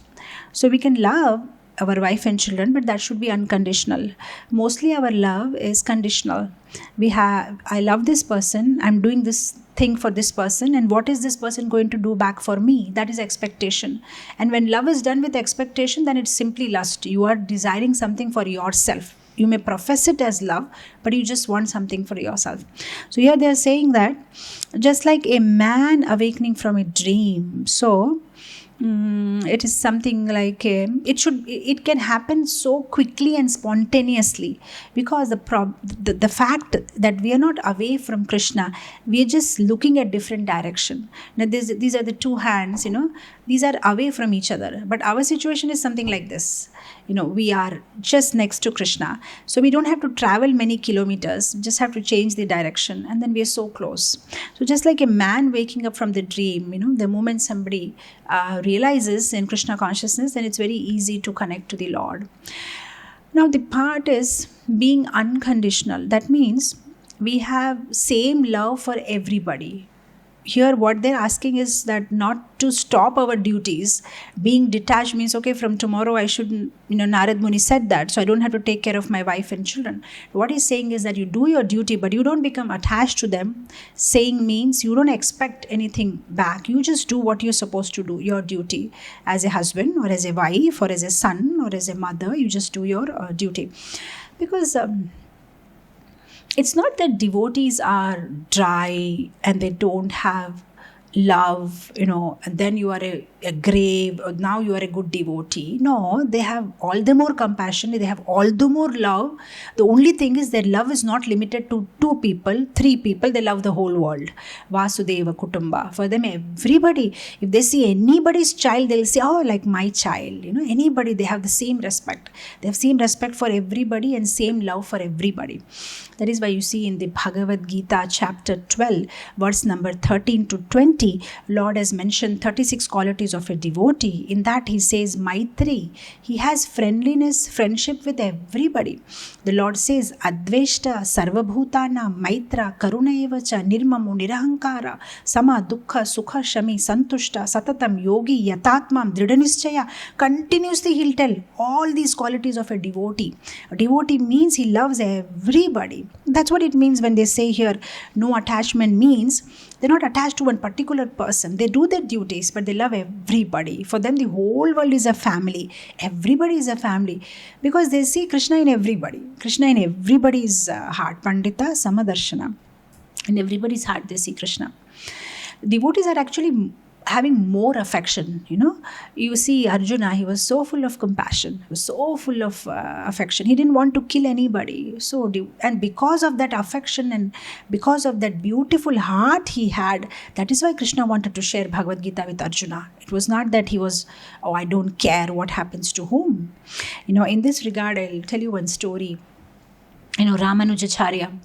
[SPEAKER 2] So we can love our wife and children, but that should be unconditional. Mostly our love is conditional. I love this person, I'm doing this thing for this person, and what is this person going to do back for me? That is expectation. And when love is done with expectation, then it's simply lust. You are desiring something for yourself. You may profess it as love, but you just want something for yourself. So here they are saying that just like a man awakening from a dream, so it is something like it can happen so quickly and spontaneously, because the fact that we are not away from Krishna, we are just looking at different direction. Now these are the two hands, these are away from each other, but our situation is something like this. We are just next to Krishna, so we don't have to travel many kilometers, just have to change the direction, and then we are so close. So just like a man waking up from the dream, the moment somebody realizes in Krishna consciousness, then it's very easy to connect to the Lord. Now the part is being unconditional. That means we have same love for everybody. Here what they're asking is that not to stop our duties. Being detached means, okay, from tomorrow I shouldn't, Narad Muni said that, so I don't have to take care of my wife and children. What he's saying is that you do your duty, but you don't become attached to them. Saying means you don't expect anything back. You just do what you're supposed to do, your duty. As a husband or as a wife or as a son or as a mother, you just do your duty. Because it's not that devotees are dry and they don't have love, and then you are a grave, or now you are a good devotee. No, they have all the more compassion, they have all the more love. The only thing is their love is not limited to 2 people, 3 people, they love the whole world. Vasudeva Kutumba. For them, everybody, if they see anybody's child, they'll say, oh, like my child. Anybody, they have the same respect. They have same respect for everybody and same love for everybody. That is why you see in the Bhagavad Gita chapter 12, verse number 13 to 20, Lord has mentioned 36 qualities of a devotee. In that he says Maitri. He has friendship with everybody. The Lord says Adveshta Sarvabhutana Maitra Karunaevacha Nirmamu Nirahankara Sama Dukkha Sukha Shami Santushta Satatam Yogi Yatatmam Dridanischaya. Continuously he'll tell all these qualities of a devotee. A devotee means he loves everybody. That's what it means when they say here no attachment, means They're not attached to one particular person. They do their duties, but they love everybody. For them, the whole world is a family. Everybody is a family because they see Krishna in everybody. Krishna in everybody's heart. Pandita Samadarshana. In everybody's heart, they see Krishna. Devotees are actually having more affection, You see Arjuna, he was so full of compassion, he was so full of affection. He didn't want to kill anybody. And because of that affection and because of that beautiful heart he had, that is why Krishna wanted to share Bhagavad Gita with Arjuna. It was not that he was, I don't care what happens to whom. In this regard, I'll tell you one story. Ramanujacharya.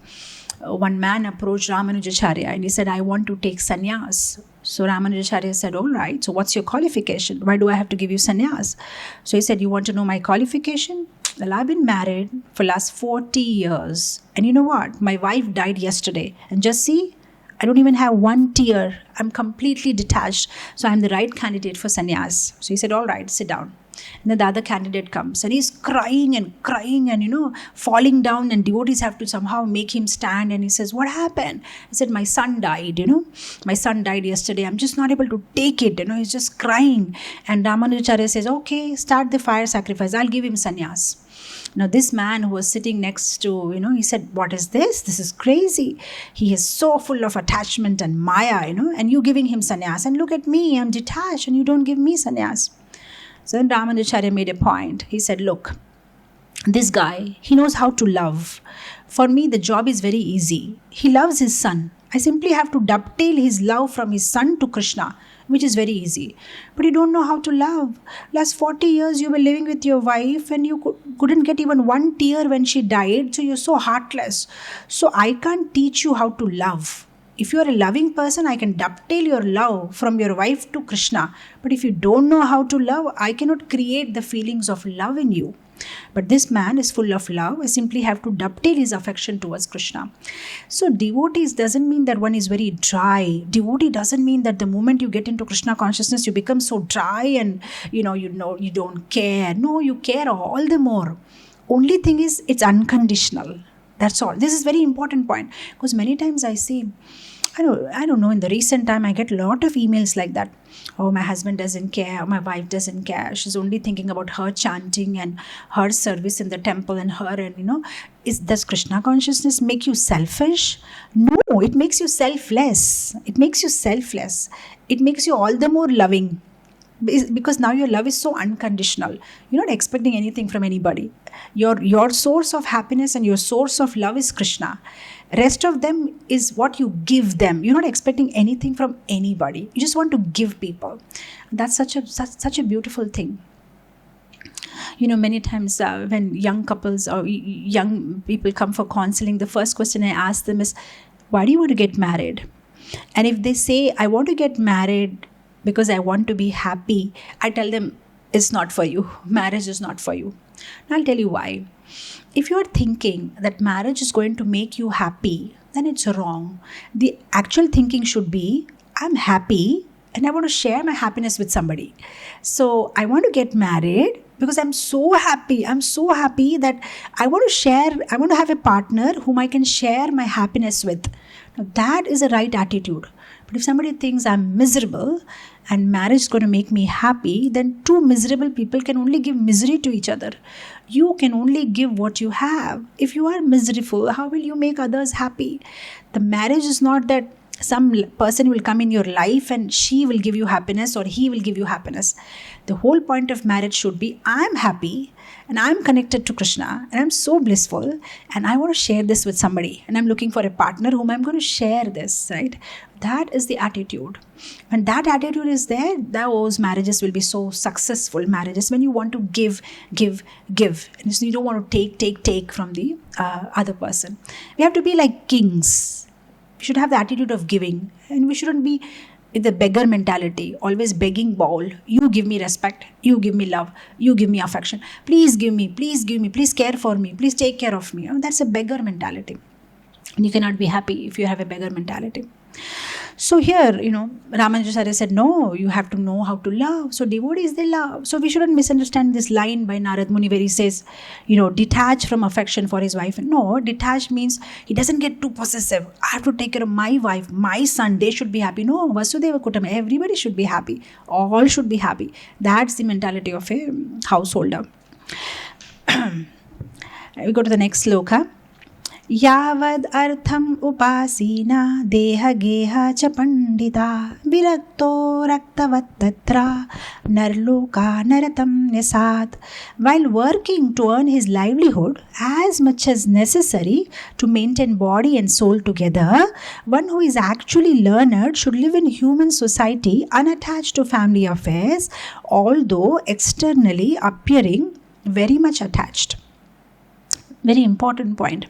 [SPEAKER 2] One man approached Ramanujacharya and he said, I want to take sannyas. So Ramanujacharya said, all right, so what's your qualification? Why do I have to give you sannyas? So he said, you want to know my qualification? Well, I've been married for last 40 years. And you know what? My wife died yesterday. And just see, I don't even have one tear. I'm completely detached. So I'm the right candidate for sannyas. So he said, all right, sit down. And then the other candidate comes and he's crying and falling down, and devotees have to somehow make him stand. And he says, what happened? He said, my son died, my son died yesterday. I'm just not able to take it, he's just crying. And Ramanujacharya says, okay, start the fire sacrifice. I'll give him sannyas. Now this man who was sitting next to, he said, what is this? This is crazy. He is so full of attachment and maya, and you giving him sannyas. And look at me, I'm detached and you don't give me sannyas. So then Ramanujacharya made a point. He said, look, this guy, he knows how to love. For me, the job is very easy. He loves his son. I simply have to dovetail his love from his son to Krishna, which is very easy. But you don't know how to love. Last 40 years you were living with your wife and you couldn't get even one tear when she died. So you're so heartless. So I can't teach you how to love. If you are a loving person, I can dovetail your love from your wife to Krishna. But if you don't know how to love, I cannot create the feelings of love in you. But this man is full of love. I simply have to dovetail his affection towards Krishna. So devotees doesn't mean that one is very dry. Devotee doesn't mean that the moment you get into Krishna consciousness, you become so dry and you don't care. No, you care all the more. Only thing is, it's unconditional. That's all. This is very important point, because many times I see, I don't know, in the recent time I get a lot of emails like that. Oh, my husband doesn't care, my wife doesn't care. She's only thinking about her chanting and her service in the temple and does Krishna consciousness make you selfish? No, it makes you selfless. It makes you all the more loving. Because now your love is so unconditional. You're not expecting anything from anybody. Your source of happiness and your source of love is Krishna. Rest of them is what you give them. You're not expecting anything from anybody. You just want to give people. That's such a beautiful thing. Many times when young couples or young people come for counseling, the first question I ask them is, why do you want to get married? And if they say, I want to get married because I want to be happy, I tell them, it's not for you. Marriage is not for you. And I'll tell you why. If you're thinking that marriage is going to make you happy, then it's wrong. The actual thinking should be, I'm happy and I want to share my happiness with somebody. So I want to get married because I'm so happy. I'm so happy that I want to have a partner whom I can share my happiness with. Now that is the right attitude. But if somebody thinks I'm miserable and marriage is going to make me happy, then two miserable people can only give misery to each other. You can only give what you have. If you are miserable, how will you make others happy? The marriage is not that some person will come in your life and she will give you happiness or he will give you happiness. The whole point of marriage should be, I'm happy and I'm connected to Krishna and I'm so blissful and I want to share this with somebody and I'm looking for a partner whom I'm going to share this, right? That is the attitude. When that attitude is there, those marriages will be so successful marriages, when you want to give. And so you don't want to take from the other person. We have to be like kings. We should have the attitude of giving, and we shouldn't be in the beggar mentality, always begging bowl. You give me respect, you give me love, you give me affection. Please give me, please care for me, please take care of me. That's a beggar mentality. And you cannot be happy if you have a beggar mentality. So here, Ramanujacharya said, no, you have to know how to love. So devotees, they love. So we shouldn't misunderstand this line by Narad Muni where he says, detach from affection for his wife. No, detach means he doesn't get too possessive. I have to take care of my wife, my son, they should be happy. No, Vasudeva Kutam, everybody should be happy. All should be happy. That's the mentality of a householder. We go to the next sloka. यावद् अर्थम् उपासीना देहगेहा च पंडिता विरक्तो रक्तवत् तत्र नरलोका नरतं न्यसात्. While working to earn his livelihood as much as necessary to maintain body and soul together, one who is actually learned should live in human society unattached to family affairs, although externally appearing very much attached. Very important point.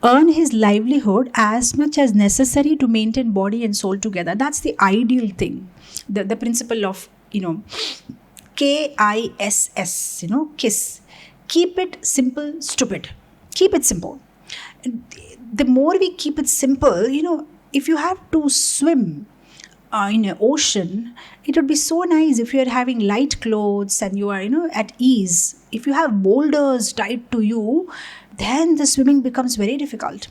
[SPEAKER 2] Earn his livelihood as much as necessary to maintain body and soul together. That's the ideal thing. The principle of, KISS, KISS. Keep it simple, stupid. Keep it simple. The more we keep it simple, if you have to swim in an ocean, it would be so nice if you are having light clothes and you are, at ease. If you have boulders tied to you, then the swimming becomes very difficult.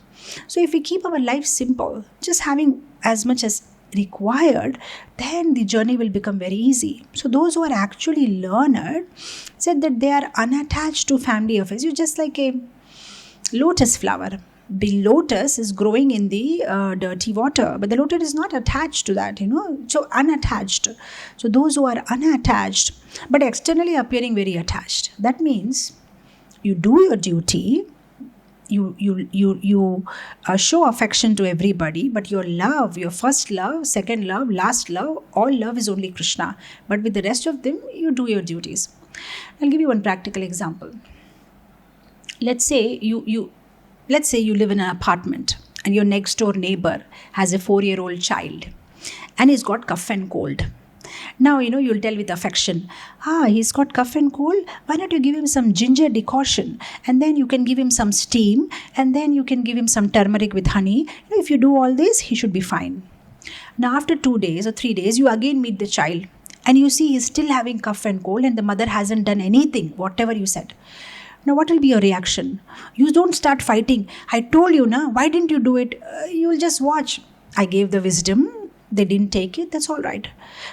[SPEAKER 2] So if we keep our life simple, just having as much as required, then the journey will become very easy. So those who are actually learned said that they are unattached to family affairs. You're just like a lotus flower. The lotus is growing in the dirty water, but the lotus is not attached to that, so unattached. So those who are unattached but externally appearing very attached, that means you do your duty, you show affection to everybody, but your love, your first love, second love, last love, all love is only Krishna. But with the rest of them, you do your duties. I'll give you one practical example. Let's say you live in an apartment and your next door neighbor has a 4-year-old child and he's got cough and cold. Now, you'll tell with affection, he's got cough and cold. Why not you give him some ginger decoction, and then you can give him some steam, and then you can give him some turmeric with honey. If you do all this, he should be fine. Now, after 2 days or 3 days, you again meet the child and you see he's still having cough and cold and the mother hasn't done anything, whatever you said. Now, what will be your reaction? You don't start fighting. I told you, why didn't you do it? You'll just watch. I gave the wisdom. They didn't take it. That's all right.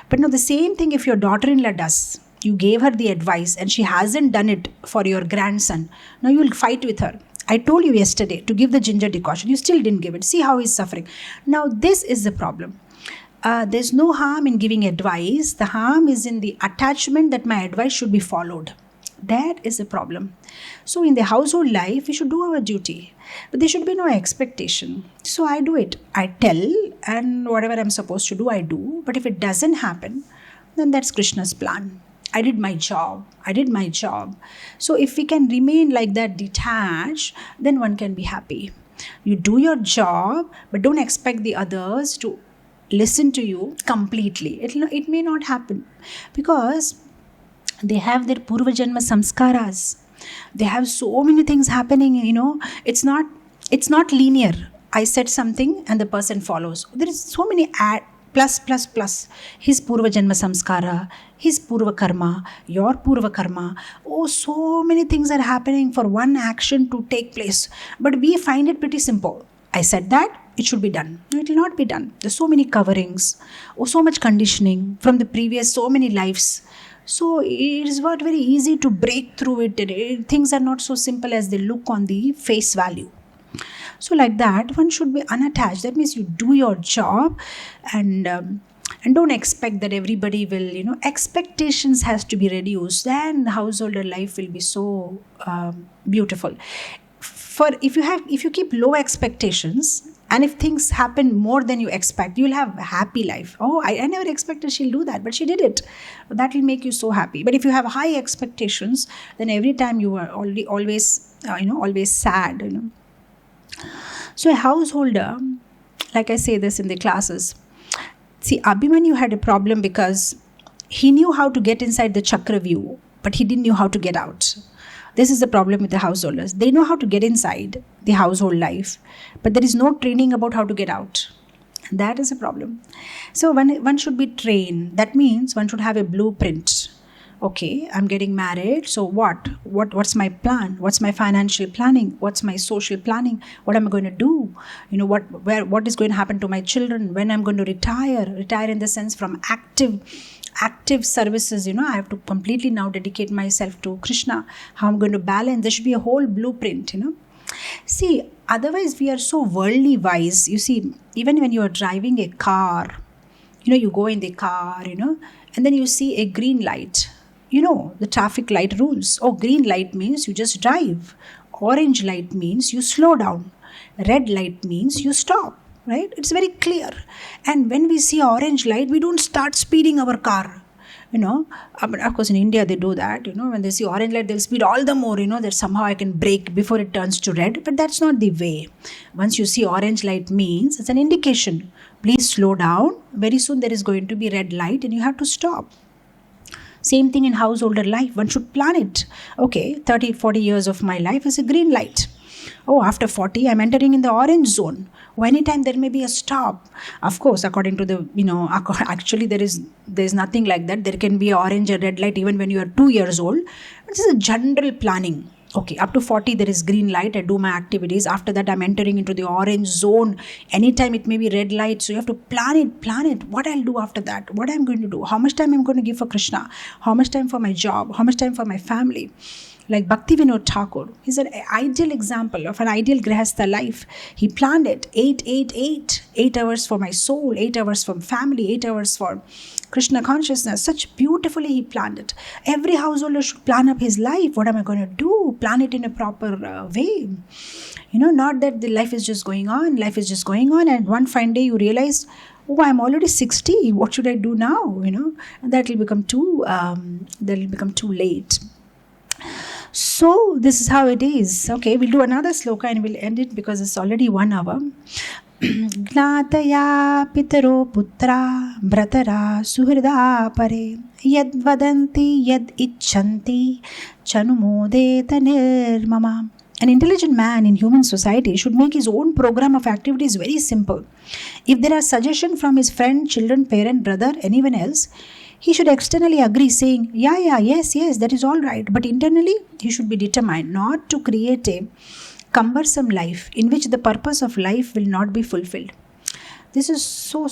[SPEAKER 2] But now the same thing if your daughter-in-law does. You gave her the advice and she hasn't done it for your grandson. Now you will fight with her. I told you yesterday to give the ginger decoction. You still didn't give it. See how he's suffering. Now this is the problem. There's no harm in giving advice. The harm is in the attachment that my advice should be followed. That is the problem. So in the household life, we should do our duty. But there should be no expectation. So I do it. I tell, and whatever I'm supposed to do, I do. But if it doesn't happen, then that's Krishna's plan. I did my job. So if we can remain like that detached, then one can be happy. You do your job, but don't expect the others to listen to you completely. It may not happen because they have their Purva Janma samskaras. They have so many things happening, It's not linear. I said something and the person follows. There is so many plus. His Purva Janma samskara, his Purva karma, your Purva karma. Oh, so many things are happening for one action to take place. But we find it pretty simple. I said that, it should be done. No, it will not be done. There's so many coverings. So much conditioning from the previous so many lives. So it is not very easy to break through it. Things are not so simple as they look on the face value. So like that, one should be unattached. That means you do your job and don't expect that everybody will, expectations has to be reduced. Then the householder life will be so beautiful. If you keep low expectations, and if things happen more than you expect, you will have a happy life. Oh, I never expected she'll do that, but she did it. That will make you so happy. But if you have high expectations, then every time you are always sad. So a householder, like I say this in the classes, see, Abhimanyu had a problem because he knew how to get inside the chakra view, but he didn't know how to get out. This is the problem with the householders. They know how to get inside the household life, but there is no training about how to get out. That is a problem. So one should be trained. That means one should have a blueprint. Okay, I'm getting married. So what's my plan? What's my financial planning? What's my social planning? What am I going to do? What is going to happen to my children? When I'm going to retire in the sense from active services. I have to completely now dedicate myself to Krishna. How I'm going to balance. There should be a whole blueprint. See, otherwise we are so worldly wise. You see, even when you are driving a car, you go in the car, and then you see a green light. The traffic light rules. Oh, green light means you just drive. Orange light means you slow down. Red light means you stop, right? It's very clear. And when we see orange light, we don't start speeding our car. But of course in India they do that. When they see orange light, they'll speed all the more, that somehow I can brake before it turns to red. But that's not the way. Once you see orange light means it's an indication. Please slow down. Very soon there is going to be red light and you have to stop. Same thing in householder life. One should plan it. Okay, 30, 40 years of my life is a green light. Oh, after 40, I'm entering in the orange zone. Or anytime there may be a stop. Of course, according to the, actually there's nothing like that. There can be an orange or red light even when you are 2 years old. This is a general planning. Okay, up to 40 there is green light. I do my activities. After that I'm entering into the orange zone. Anytime it may be red light. So you have to plan it. What I'll do after that. What I'm going to do. How much time I'm going to give for Krishna. How much time for my job. How much time for my family. Like Bhakti Vinod Thakur. He's an ideal example of an ideal Grihastha life. He planned it. 8 hours for my soul. 8 hours for family. 8 hours for Krishna consciousness. Such beautifully he planned it. Every householder should plan up his life. What am I going to do? Plan it in a proper way. Not that the life is just going on. Life is just going on. And one fine day you realize, oh, I'm already 60. What should I do now? And that will become too late. So this is how it is. Okay, we'll do another sloka and we'll end it because it's already 1 hour. Gnataya pitaro putra bratara suhrida pare yad vadanti yad icchanti chanumodeta nirmama. An intelligent man in human society should make his own program of activities very simple. If there are suggestions from his friend, children, parent, brother, anyone else, he should externally agree saying, yes, that is all right. But internally, he should be determined not to create a cumbersome life in which the purpose of life will not be fulfilled. This is so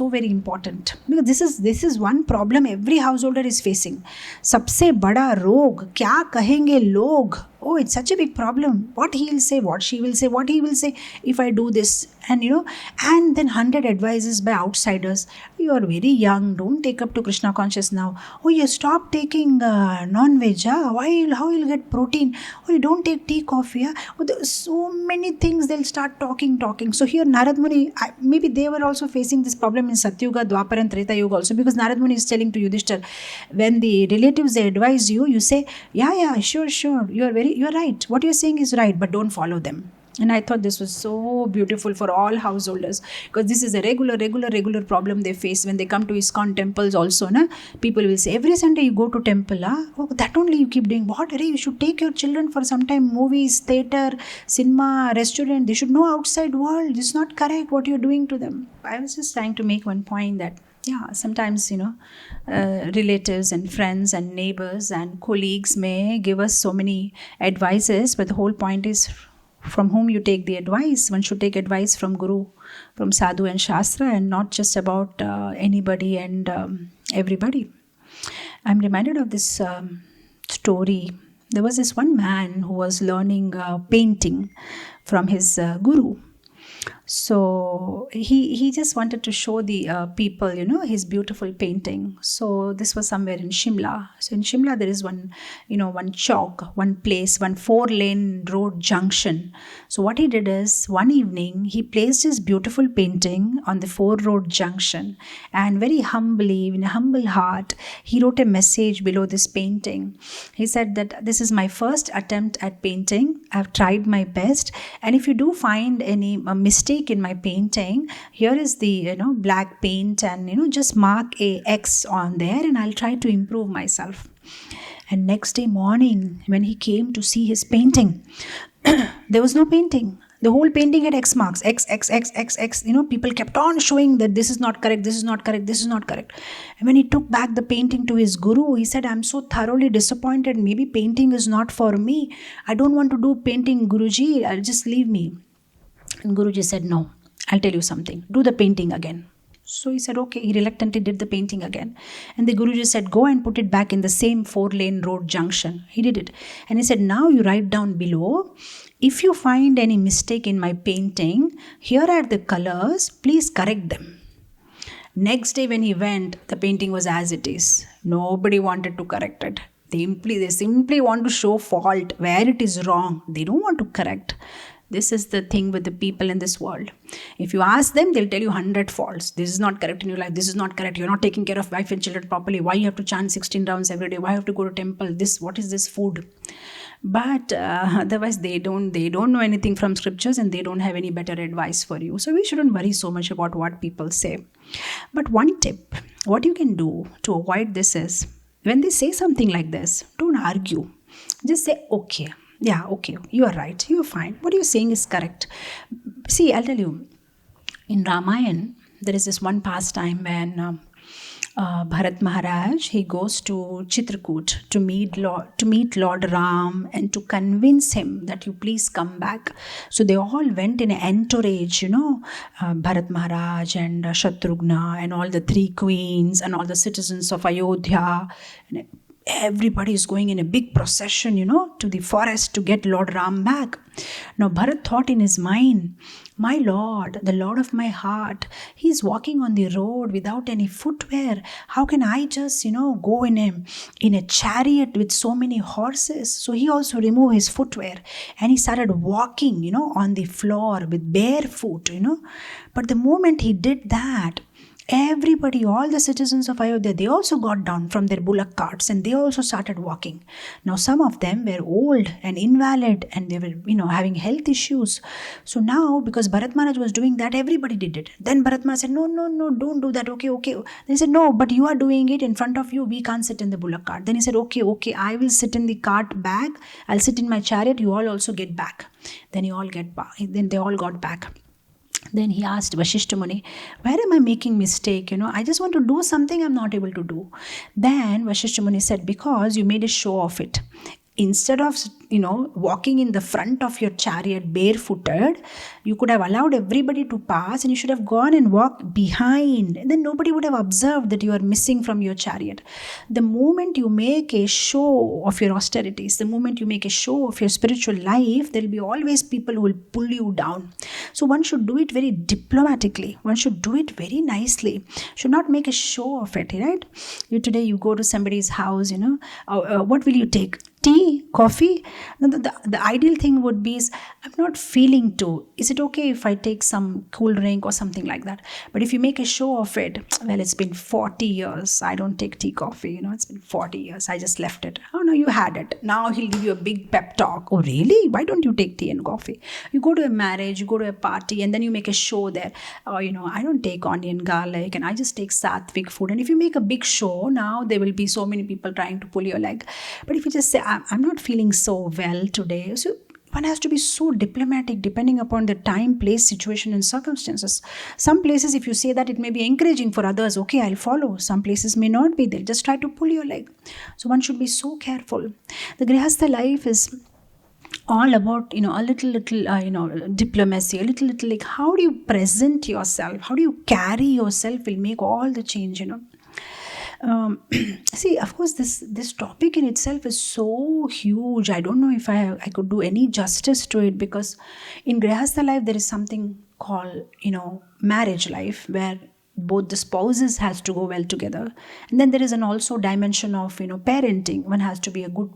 [SPEAKER 2] very important. Because this is one problem every householder is facing. Sabse bada rog, kya kahenge log? Oh, it's such a big problem. What he will say, what she will say, what he will say if I do this. And and then 100 advices by outsiders. You are very young, don't take up to Krishna conscious now. Oh, you stop taking non-veg. How you'll get protein? Oh, you don't take tea, coffee. Oh, there are so many things they'll start talking. So here Narad Muni, maybe they were also facing this problem in Satyuga, Dwapara and Treta Yuga also, because Narad Muni is telling to Yudhishthir, when the relatives they advise you, you say, sure, you're right. What you're saying is right, but don't follow them. And I thought this was so beautiful for all householders, because this is a regular problem they face when they come to ISKCON temples also. People will say, every Sunday you go to temple. Oh, that only you keep doing. What? You should take your children for some time, movies, theatre, cinema, restaurant. They should know outside world. It's not correct what you're doing to them. I was just trying to make one point that sometimes, relatives and friends and neighbors and colleagues may give us so many advices, but the whole point is from whom you take the advice. One should take advice from Guru, from Sadhu and Shastra, and not just about anybody and everybody. I'm reminded of this story. There was this one man who was learning painting from his Guru. So he just wanted to show the people, his beautiful painting. So this was somewhere in Shimla. So in Shimla there is one chowk, one place, one 4-lane road junction. So what he did is, one evening he placed his beautiful painting on the 4-road junction, and very humbly, in a humble heart, he wrote a message below this painting. He said that this is my first attempt at painting. I've tried my best, and if you do find any mistake in my painting, here is the black paint, and just mark a X on there, and I'll try to improve myself. And next day morning when he came to see his painting, there was no painting. The whole painting had X marks, X, X, X, X, X. People kept on showing that this is not correct, this is not correct, this is not correct. And when he took back the painting to his guru, he said, I'm so thoroughly disappointed. Maybe painting is not for me. I don't want to do painting, Guruji. I'll just leave me. And Guruji said, no, I'll tell you something. Do the painting again. So he said, okay. He reluctantly did the painting again. And the Guruji said, go and put it back in the same 4-lane road junction. He did it. And he said, now you write down below, if you find any mistake in my painting, here are the colors, please correct them. Next day when he went, the painting was as it is. Nobody wanted to correct it. They simply want to show fault where it is wrong. They don't want to correct. This is the thing with the people in this world. If you ask them, they'll tell you 100 faults. This is not correct in your life. This is not correct. You're not taking care of wife and children properly. Why you have to chant 16 rounds every day? Why you have to go to temple? What is this food? But otherwise, they don't know anything from scriptures, and they don't have any better advice for you. So we shouldn't worry so much about what people say. But one tip, what you can do to avoid this is, when they say something like this, don't argue. Just say, okay. Yeah, okay, you are right, you are fine. What you're saying is correct. See, I'll tell you, in Ramayana, there is this one pastime when Bharat Maharaj, he goes to Chitrakoot to meet Lord Ram and to convince him that you please come back. So they all went in an entourage, Bharat Maharaj and Shatrughna and all the 3 queens and all the citizens of Ayodhya. And everybody is going in a big procession, to the forest to get Lord Ram back. Now Bharat thought in his mind, my Lord, the Lord of my heart, he is walking on the road without any footwear. How can I just, go in a chariot with so many horses? So he also removed his footwear and he started walking, on the floor with barefoot, But the moment he did that, everybody, all the citizens of Ayodhya, they also got down from their bullock carts and they also started walking. Now some of them were old and invalid and they were, having health issues. So now, because Bharat Maharaj was doing that, everybody did it. Then Bharat Maharaj said, no, don't do that. Okay. They said, no, but you are doing it in front of you. We can't sit in the bullock cart. Then he said, okay, I will sit in the cart back. I'll sit in my chariot. You all also get back. Then they all got back. Then he asked Vashishta Muni, where am I making mistake? I just want to do something I'm not able to do. Then Vashishta Muni said, because you made a show of it. Instead of, walking in the front of your chariot barefooted, you could have allowed everybody to pass and you should have gone and walked behind. And then nobody would have observed that you are missing from your chariot. The moment you make a show of your austerities, the moment you make a show of your spiritual life, there will be always people who will pull you down. So one should do it very diplomatically. One should do it very nicely. Should not make a show of it, right? Today you go to somebody's house, what will you take? Tea, coffee? The ideal thing would be is, I'm not feeling to. Is it okay if I take some cool drink or something like that? But if you make a show of it, well, it's been 40 years. I don't take tea, coffee. It's been 40 years. I just left it. Oh, no, you had it. Now he'll give you a big pep talk. Oh, really? Why don't you take tea and coffee? You go to a marriage, you go to a party, and then you make a show there. Oh, I don't take onion, garlic, and I just take sattvic food. And if you make a big show, now there will be so many people trying to pull your leg. But if you just say, I'm not feeling so well today. So one has to be so diplomatic depending upon the time, place, situation and circumstances. Some places, if you say that, it may be encouraging for others. Okay, I'll follow. Some places may not be. They'll just try to pull your leg. So one should be so careful. The Grihastha life is all about, a little, diplomacy, a little, like how do you present yourself? How do you carry yourself will make all the change, See, of course, this topic in itself is so huge. I don't know if I could do any justice to it, because in Grihastha life, there is something called, marriage life, where both the spouses has to go well together. And then there is an also dimension of, parenting. One has to be a good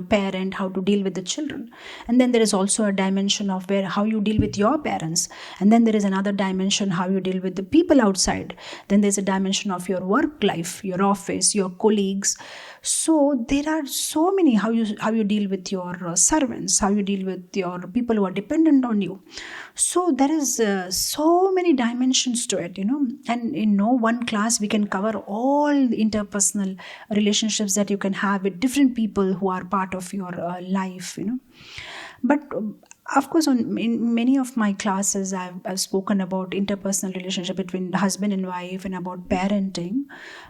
[SPEAKER 2] parent, how to deal with the children. And then there is also a dimension of how you deal with your parents. And then there is another dimension, how you deal with the people outside. Then there's a dimension of your work life, your office, your colleagues. So there are so many, how you deal with your servants, how you deal with your people who are dependent on you. So there is so many dimensions to it, and in no one class we can cover all the interpersonal relationships that you can have with different people who are part of your life, But Of course, in many of my classes, I've spoken about interpersonal relationship between husband and wife and about parenting.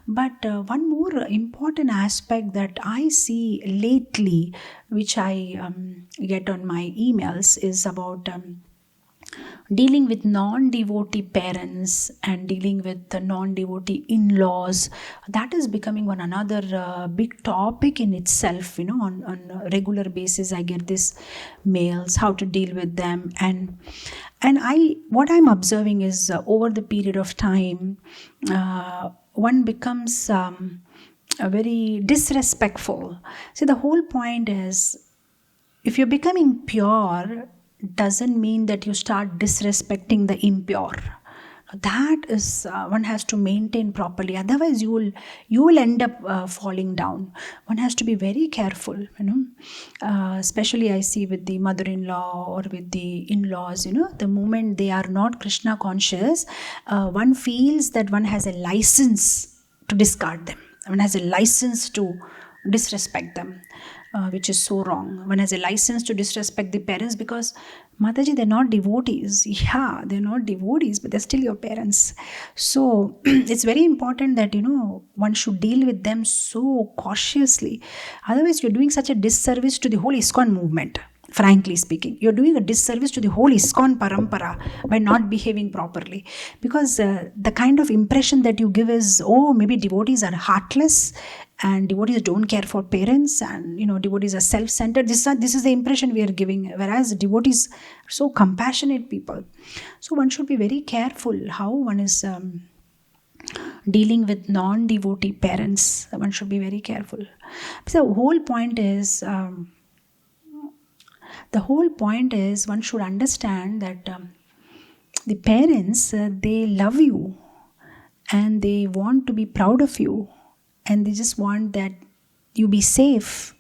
[SPEAKER 2] But one more important aspect that I see lately, which I get on my emails, is about dealing with non-devotee parents and dealing with the non-devotee in-laws. That is becoming one another big topic in itself. On a regular basis I get these mails, how to deal with them. And I what I'm observing is over the period of time, one becomes a very disrespectful. See, the whole point is, if you're becoming pure, doesn't mean that you start disrespecting the impure. That is one has to maintain properly. Otherwise, you will end up falling down. One has to be very careful. Especially I see with the mother-in-law or with the in-laws. The moment they are not Krishna conscious, one feels that one has a license to discard them. One has a license to disrespect them. Which is so wrong. One has a license to disrespect the parents because, Mataji, they're not devotees. Yeah, they're not devotees, but they're still your parents. So it's very important that, one should deal with them so cautiously. Otherwise, you're doing such a disservice to the whole ISKCON movement. Frankly speaking, you're doing a disservice to the whole ISKCON parampara by not behaving properly. Because the kind of impression that you give is, maybe devotees are heartless and devotees don't care for parents, and devotees are self-centered. This is the impression we are giving, whereas devotees are so compassionate people. So one should be very careful how one is dealing with non-devotee parents. One should be very careful. So the whole point is one should understand that the parents, they love you and they want to be proud of you, and they just want that you be safe,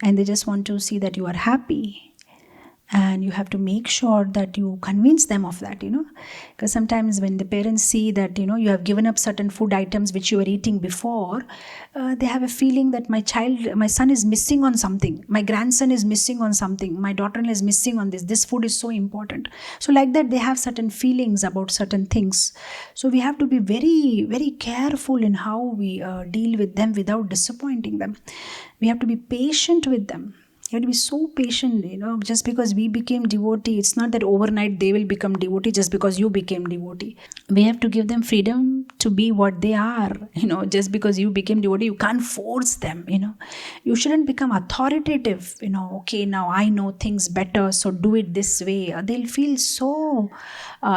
[SPEAKER 2] and they just want to see that you are happy. And you have to make sure that you convince them of that, because sometimes when the parents see that, you have given up certain food items which you were eating before, they have a feeling that my son is missing on something, my grandson is missing on something, my daughter is missing on this food is so important. So like that, they have certain feelings about certain things. So we have to be very, very careful in how we deal with them without disappointing them. We have to be patient with them. You have to be so patient, just because we became devotee, it's not that overnight they will become devotee just because you became devotee. We have to give them freedom to be what they are. Just because you became devotee, you can't force them. You shouldn't become authoritative. Okay, now I know things better, so do it this way. They'll feel so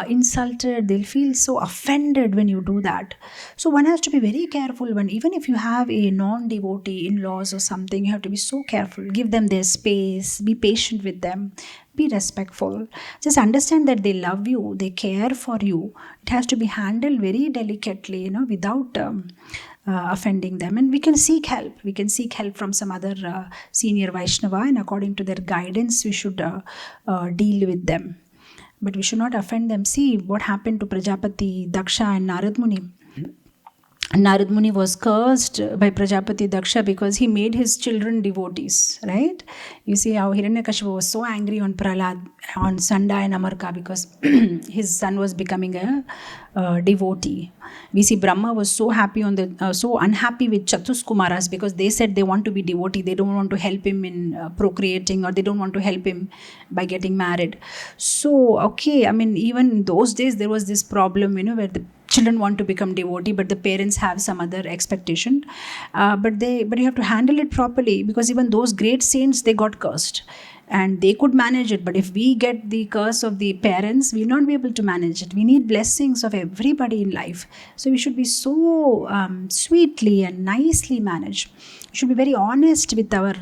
[SPEAKER 2] insulted, they'll feel so offended when you do that. So one has to be very careful when, even if you have a non-devotee in-laws or something, you have to be so careful. Give them their space, be patient with them, be respectful. Just understand that they love you, they care for you. It has to be handled very delicately, without offending them. And we can seek help. We can seek help from some other senior Vaishnava, and according to their guidance, we should deal with them. But we should not offend them. See what happened to Prajapati Daksha and Narad Muni. Narad Muni was cursed by Prajapati Daksha because he made his children devotees, right? You see how Hiranyakashipu was so angry on Prahlad, on Sanda and Amarka, because his son was becoming a devotee. We see Brahma was so so unhappy with Chatus Kumaras because they said they want to be devotee. They don't want to help him in procreating, or they don't want to help him by getting married. So, okay, even in those days there was this problem, where the children want to become devotee, but the parents have some other expectation. But you have to handle it properly, because even those great saints, they got cursed. And they could manage it, but if we get the curse of the parents, we'll not be able to manage it. We need blessings of everybody in life. So we should be so sweetly and nicely managed. We should be very honest with our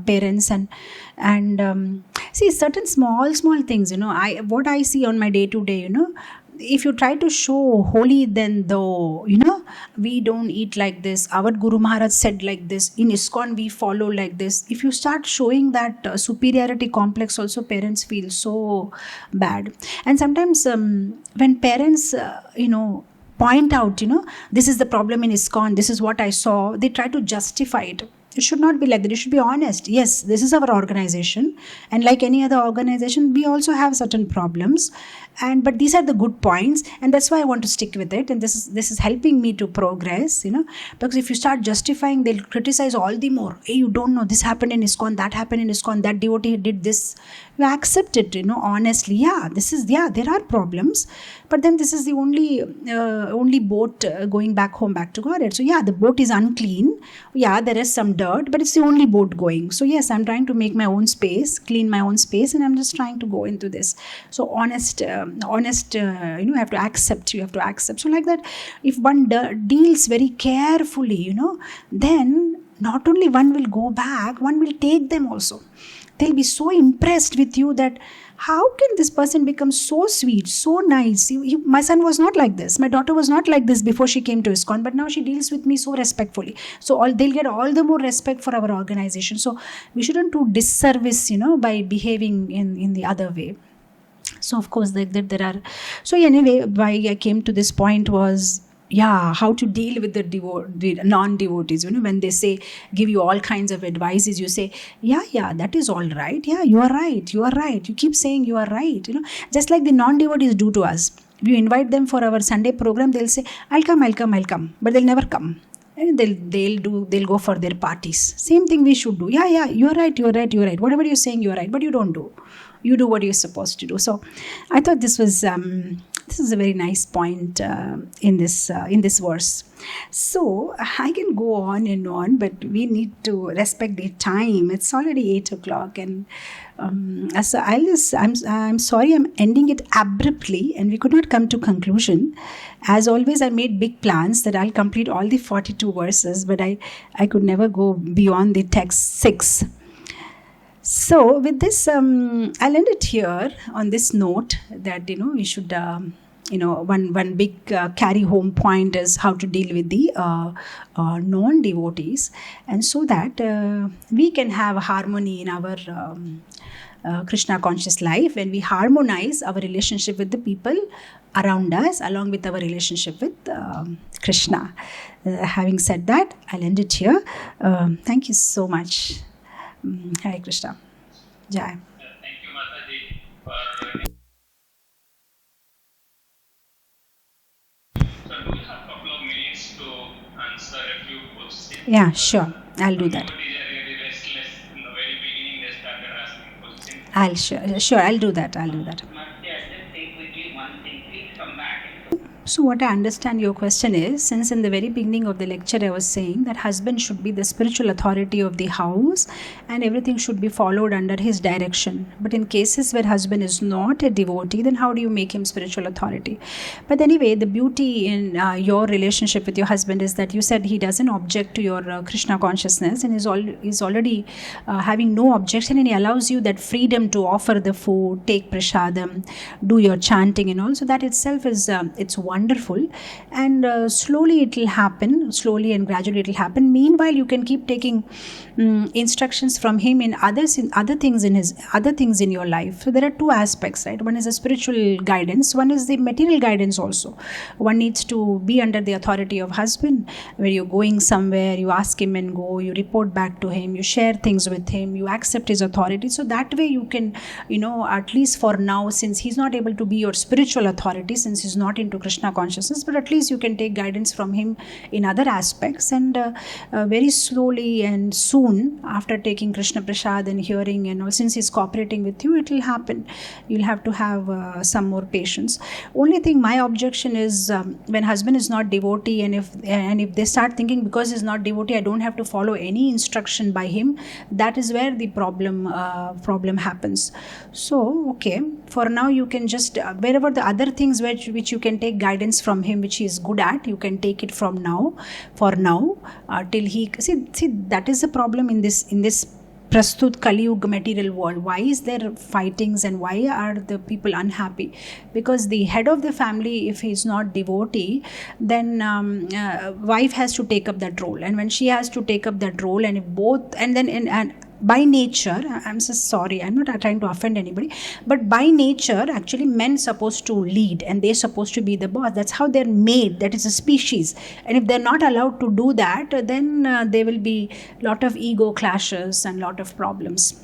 [SPEAKER 2] parents and see certain small things. What I see on my day to day. If you try to show holy, then though, we don't eat like this, our Guru Maharaj said like this, in ISKCON we follow like this. If you start showing that superiority complex, also parents feel so bad. And sometimes when parents, point out, this is the problem in ISKCON, this is what I saw, they try to justify it. It should not be like that. You should be honest. Yes, this is our organization, and like any other organization, we also have certain problems, and but these are the good points, and that's why I want to stick with it. And this is helping me to progress. Because if you start justifying, they'll criticize all the more. Hey, you don't know, this happened in ISKCON, that happened in ISKCON, that devotee did this. You accept it, honestly. Yeah, there are problems, but then this is the only boat going back home, back to God. So yeah, the boat is unclean. Yeah, there is some dirt, but it's the only boat going. So yes, I'm trying to make my own space, clean my own space, and I'm just trying to go into this. So honest, you have to accept. So like that, if one deals very carefully, then not only one will go back, one will take them also. They'll be so impressed with you that how can this person become so sweet, so nice? My son was not like this. My daughter was not like this before she came to ISKCON, but now she deals with me so respectfully. So they'll get all the more respect for our organization. So we shouldn't do disservice, by behaving in the other way. So of course there are. So anyway, why I came to this point was, how to deal with the non-devotees. When they say, give you all kinds of advices, you say, that is all right. Yeah, you are right. You keep saying you are right. Just like the non-devotees do to us. If you invite them for our Sunday program, they'll say, I'll come, but they'll never come. And they'll go for their parties. Same thing we should do. Yeah, you're right. Whatever you're saying, you're right, but you don't do. You do what you're supposed to do. So I thought this is a very nice point in this verse. So I can go on and on, but we need to respect the time. It's already 8 o'clock, and so I'm sorry I'm ending it abruptly, and we could not come to conclusion. As always, I made big plans that I'll complete all the 42 verses, but I could never go beyond the text 6. So with this, I'll end it here on this note that, we should, one big carry home point is how to deal with the non-devotees, and so that we can have harmony in our Krishna conscious life, when we harmonize our relationship with the people around us along with our relationship with Krishna. Having said that, I'll end it here. Thank you so much. Hare Krishna. Jai.
[SPEAKER 3] Thank you, Mataji, for. So, do you have a couple of minutes to answer a few questions?
[SPEAKER 2] Yeah, sure. I'll do that.
[SPEAKER 3] Somebody is really restless in the very beginning. They started asking questions.
[SPEAKER 2] I'll do that. So what I understand your question is, since in the very beginning of the lecture I was saying that husband should be the spiritual authority of the house and everything should be followed under his direction. But in cases where husband is not a devotee, then how do you make him spiritual authority? But anyway, the beauty in your relationship with your husband is that you said he doesn't object to your Krishna consciousness, and is already having no objection, and he allows you that freedom to offer the food, take prasadam, do your chanting and all. So that itself is it's wonderful, and slowly and gradually it will happen. Meanwhile, you can keep taking instructions from him in other things in your life. So there are two aspects, right? One is a spiritual guidance, one is the material guidance also. One needs to be under the authority of husband. Where you're going somewhere, you ask him and go, you report back to him, you share things with him, you accept his authority. So that way you can, at least for now, since he's not able to be your spiritual authority, since he's not into Krishna consciousness, but at least you can take guidance from him in other aspects. And very slowly and soon, after taking Krishna Prasad and hearing and all, since he's cooperating with you, it will happen. You'll have to have some more patience. Only thing, my objection is when husband is not devotee, and if they start thinking because he's not devotee, I don't have to follow any instruction by him, that is where the problem happens. So okay, for now you can just wherever the other things which you can take guidance from him, which he is good at, you can take it from now, for now, till he see that is the problem in this Prastut Kali Yuga material world. Why is there fightings and why are the people unhappy? Because the head of the family, if he is not devotee, then wife has to take up that role, and when she has to take up that role, and if both, and by nature, I'm so sorry, I'm not trying to offend anybody, but by nature, actually, men supposed to lead and they're supposed to be the boss. That's how they're made. That is a species. And if they're not allowed to do that, then there will be a lot of ego clashes and a lot of problems.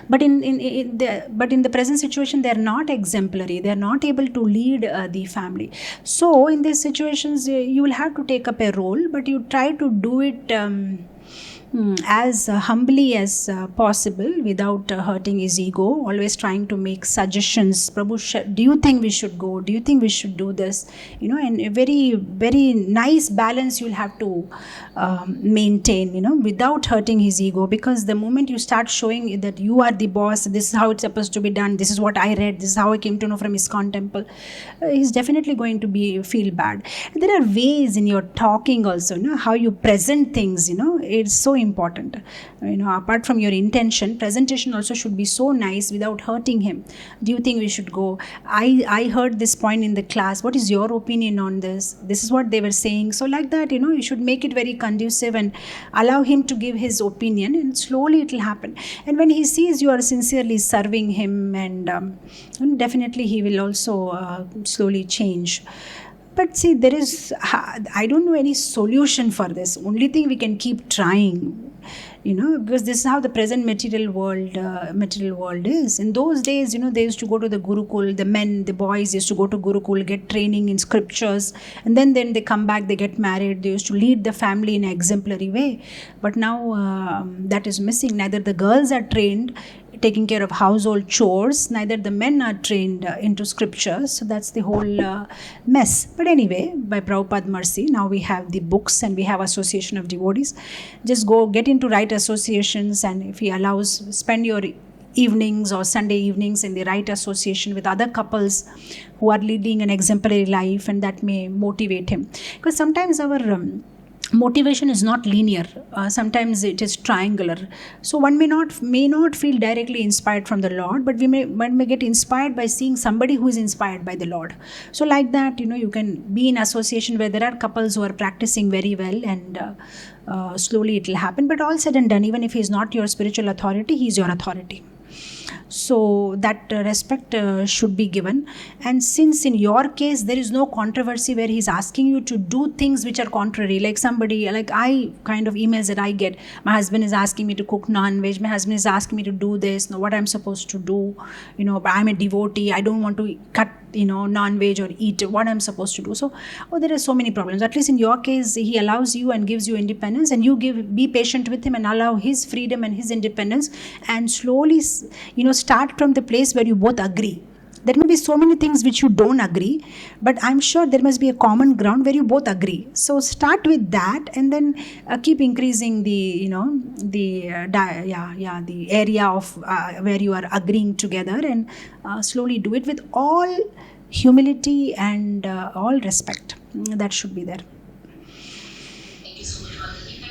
[SPEAKER 2] But in the present situation, they're not exemplary. They're not able to lead the family. So in these situations, you will have to take up a role, but you try to do it as humbly as possible without hurting his ego, always trying to make suggestions. Prabhu, do you think we should go? Do you think we should do this? And a very, very nice balance you'll have to maintain, without hurting his ego, because the moment you start showing that you are the boss, this is how it's supposed to be done, this is what I read, this is how I came to know from ISKCON temple, he's definitely going to feel bad. There are ways in your talking also, how you present things, it's so important. Apart from your intention, presentation also should be so nice without hurting him. Do you think we should go? I heard this point in the class. What is your opinion on this? This is what they were saying. So like that, you should make it very conducive and allow him to give his opinion, and slowly it will happen. And when he sees you are sincerely serving him, and definitely he will also slowly change. But see, I don't know any solution for this. Only thing, we can keep trying, because this is how the present material world is. In those days, they used to go to the Gurukul, the boys used to go to Gurukul, get training in scriptures, and then they come back, they get married, they used to lead the family in an exemplary way. But now that is missing. Neither the girls are trained taking care of household chores, neither the men are trained into scriptures. So that's the whole mess. But anyway, by Prabhupada mercy, now we have the books and we have association of devotees. Just go get into right associations, and if he allows, spend your evenings or Sunday evenings in the right association with other couples who are leading an exemplary life, and that may motivate him. Because sometimes our motivation is not linear. Sometimes it is triangular. So one may not feel directly inspired from the Lord, but one may get inspired by seeing somebody who is inspired by the Lord. So like that, you can be in association where there are couples who are practicing very well, and slowly it will happen. But all said and done, even if he is not your spiritual authority, he is your authority. So that respect should be given. And since in your case there is no controversy where he's asking you to do things which are contrary, like I kind of emails that I get, my husband is asking me to cook non-veg, my husband is asking me to do this, what I'm supposed to do, but I'm a devotee, I don't want to cut non-veg or eat, what I'm supposed to do. So there are so many problems. At least in your case, he allows you and gives you independence, and you be patient with him and allow his freedom and his independence, and slowly start from the place where you both agree. There may be so many things which you don't agree, but I'm sure there must be a common ground where you both agree. So start with that, and then keep increasing the area of where you are agreeing together, and slowly do it with all humility and all respect. That should be there.
[SPEAKER 4] Thank you so much, Madhuri.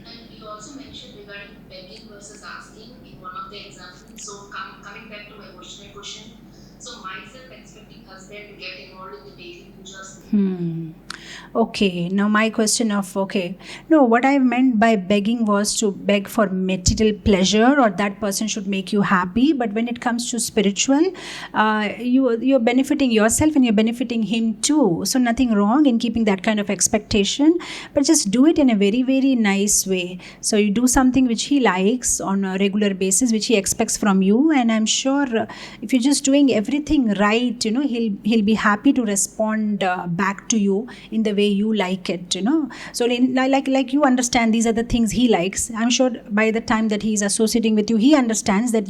[SPEAKER 4] And you also mentioned regarding begging versus asking in one of the examples. So coming back to my original question, so myself expecting husband to get involved in the daily pujas.
[SPEAKER 2] Okay, now my question of, no, what I meant by begging was to beg for material pleasure, or that person should make you happy. But when it comes to spiritual, you're benefiting yourself and you're benefiting him too. So nothing wrong in keeping that kind of expectation, but just do it in a very, very nice way. So you do something which he likes on a regular basis, which he expects from you, and I'm sure if you're just doing everything right, he'll be happy to respond back to you in the way you like it, So like you understand these are the things he likes. I'm sure by the time that he is associating with you, he understands that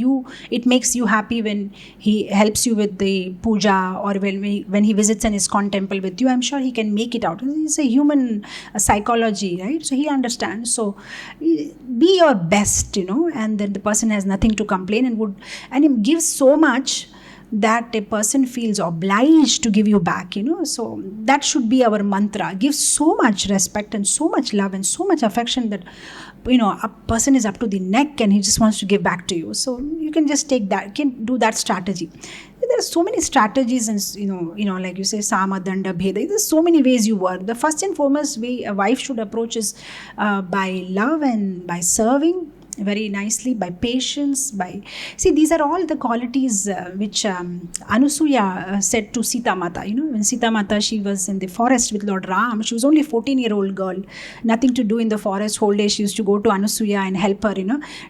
[SPEAKER 2] it makes you happy when he helps you with the puja, or when he visits an ISKCON temple with you. I'm sure he can make it out. It's a human psychology, right? So he understands. So be your best, and then the person has nothing to complain, and he gives so much that a person feels obliged to give you back, So that should be our mantra. Give so much respect and so much love and so much affection that, a person is up to the neck and he just wants to give back to you. So you can just take that, you can do that strategy. There are so many strategies, and like you say, sama, danda, bheda. There's so many ways you work. The first and foremost way a wife should approach is by love and by serving. very nicely, by patience, by... See, these are all the qualities which Anusuya said to Sita Mata. When Sita Mata, she was in the forest with Lord Ram. She was only a 14-year-old girl, nothing to do in the forest. Whole day she used to go to Anusuya and help her,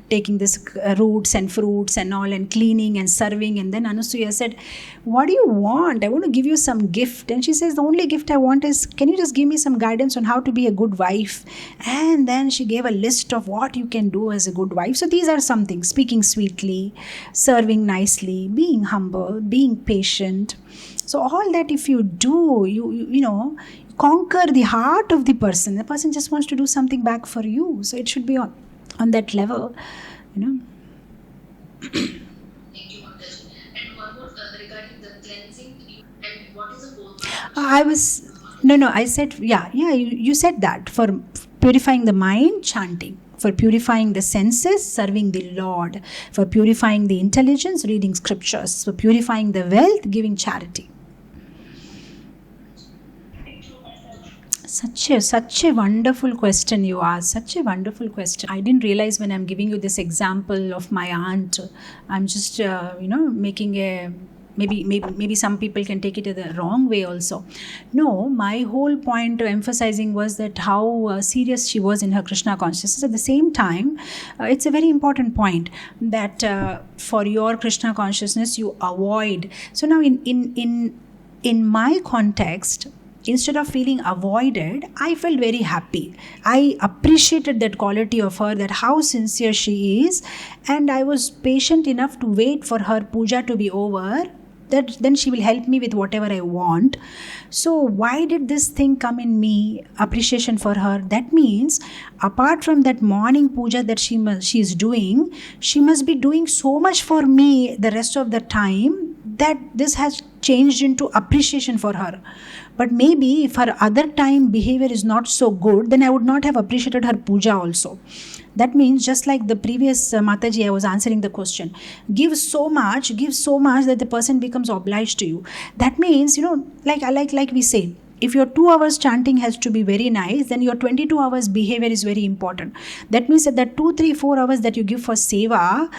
[SPEAKER 2] taking this roots and fruits and all, and cleaning and serving. And then Anusuya said, what do you want? I want to give you some gift. And she says, the only gift I want is, can you just give me some guidance on how to be a good wife? And then she gave a list of what you can do as a good wife. So these are some things: speaking sweetly, serving nicely, being humble, being patient. So all that if you do, you conquer the heart of the person. The person just wants to do something back for you. So it should be on that level,
[SPEAKER 4] Thank you, Mataji. And one more regarding the cleansing. And what is the goal?
[SPEAKER 2] I said, you said that. For purifying the mind, chanting. For purifying the senses, serving the Lord. For purifying the intelligence, reading scriptures. For purifying the wealth, giving charity. Such a wonderful question you asked. Such a wonderful question. I didn't realize when I'm giving you this example of my aunt, I'm just making a... Maybe some people can take it the wrong way also. No, my whole point of emphasizing was that how serious she was in her Krishna consciousness. At the same time, it's a very important point that for your Krishna consciousness you avoid. So now in my context, instead of feeling avoided, I felt very happy. I appreciated that quality of her, that how sincere she is, and I was patient enough to wait for her puja to be over, that then she will help me with whatever I want. So why did this thing come in me? Appreciation for her. That means apart from that morning puja that she is doing, she must be doing so much for me the rest of the time, that this has changed into appreciation for her. But maybe if her other time behavior is not so good, then I would not have appreciated her puja also. That means, just like the previous Mataji, I was answering the question. Give so much that the person becomes obliged to you. That means, like we say, if your 2 hours chanting has to be very nice, then your 22 hours behavior is very important. That means that 2, 3, 4 hours that you give for seva,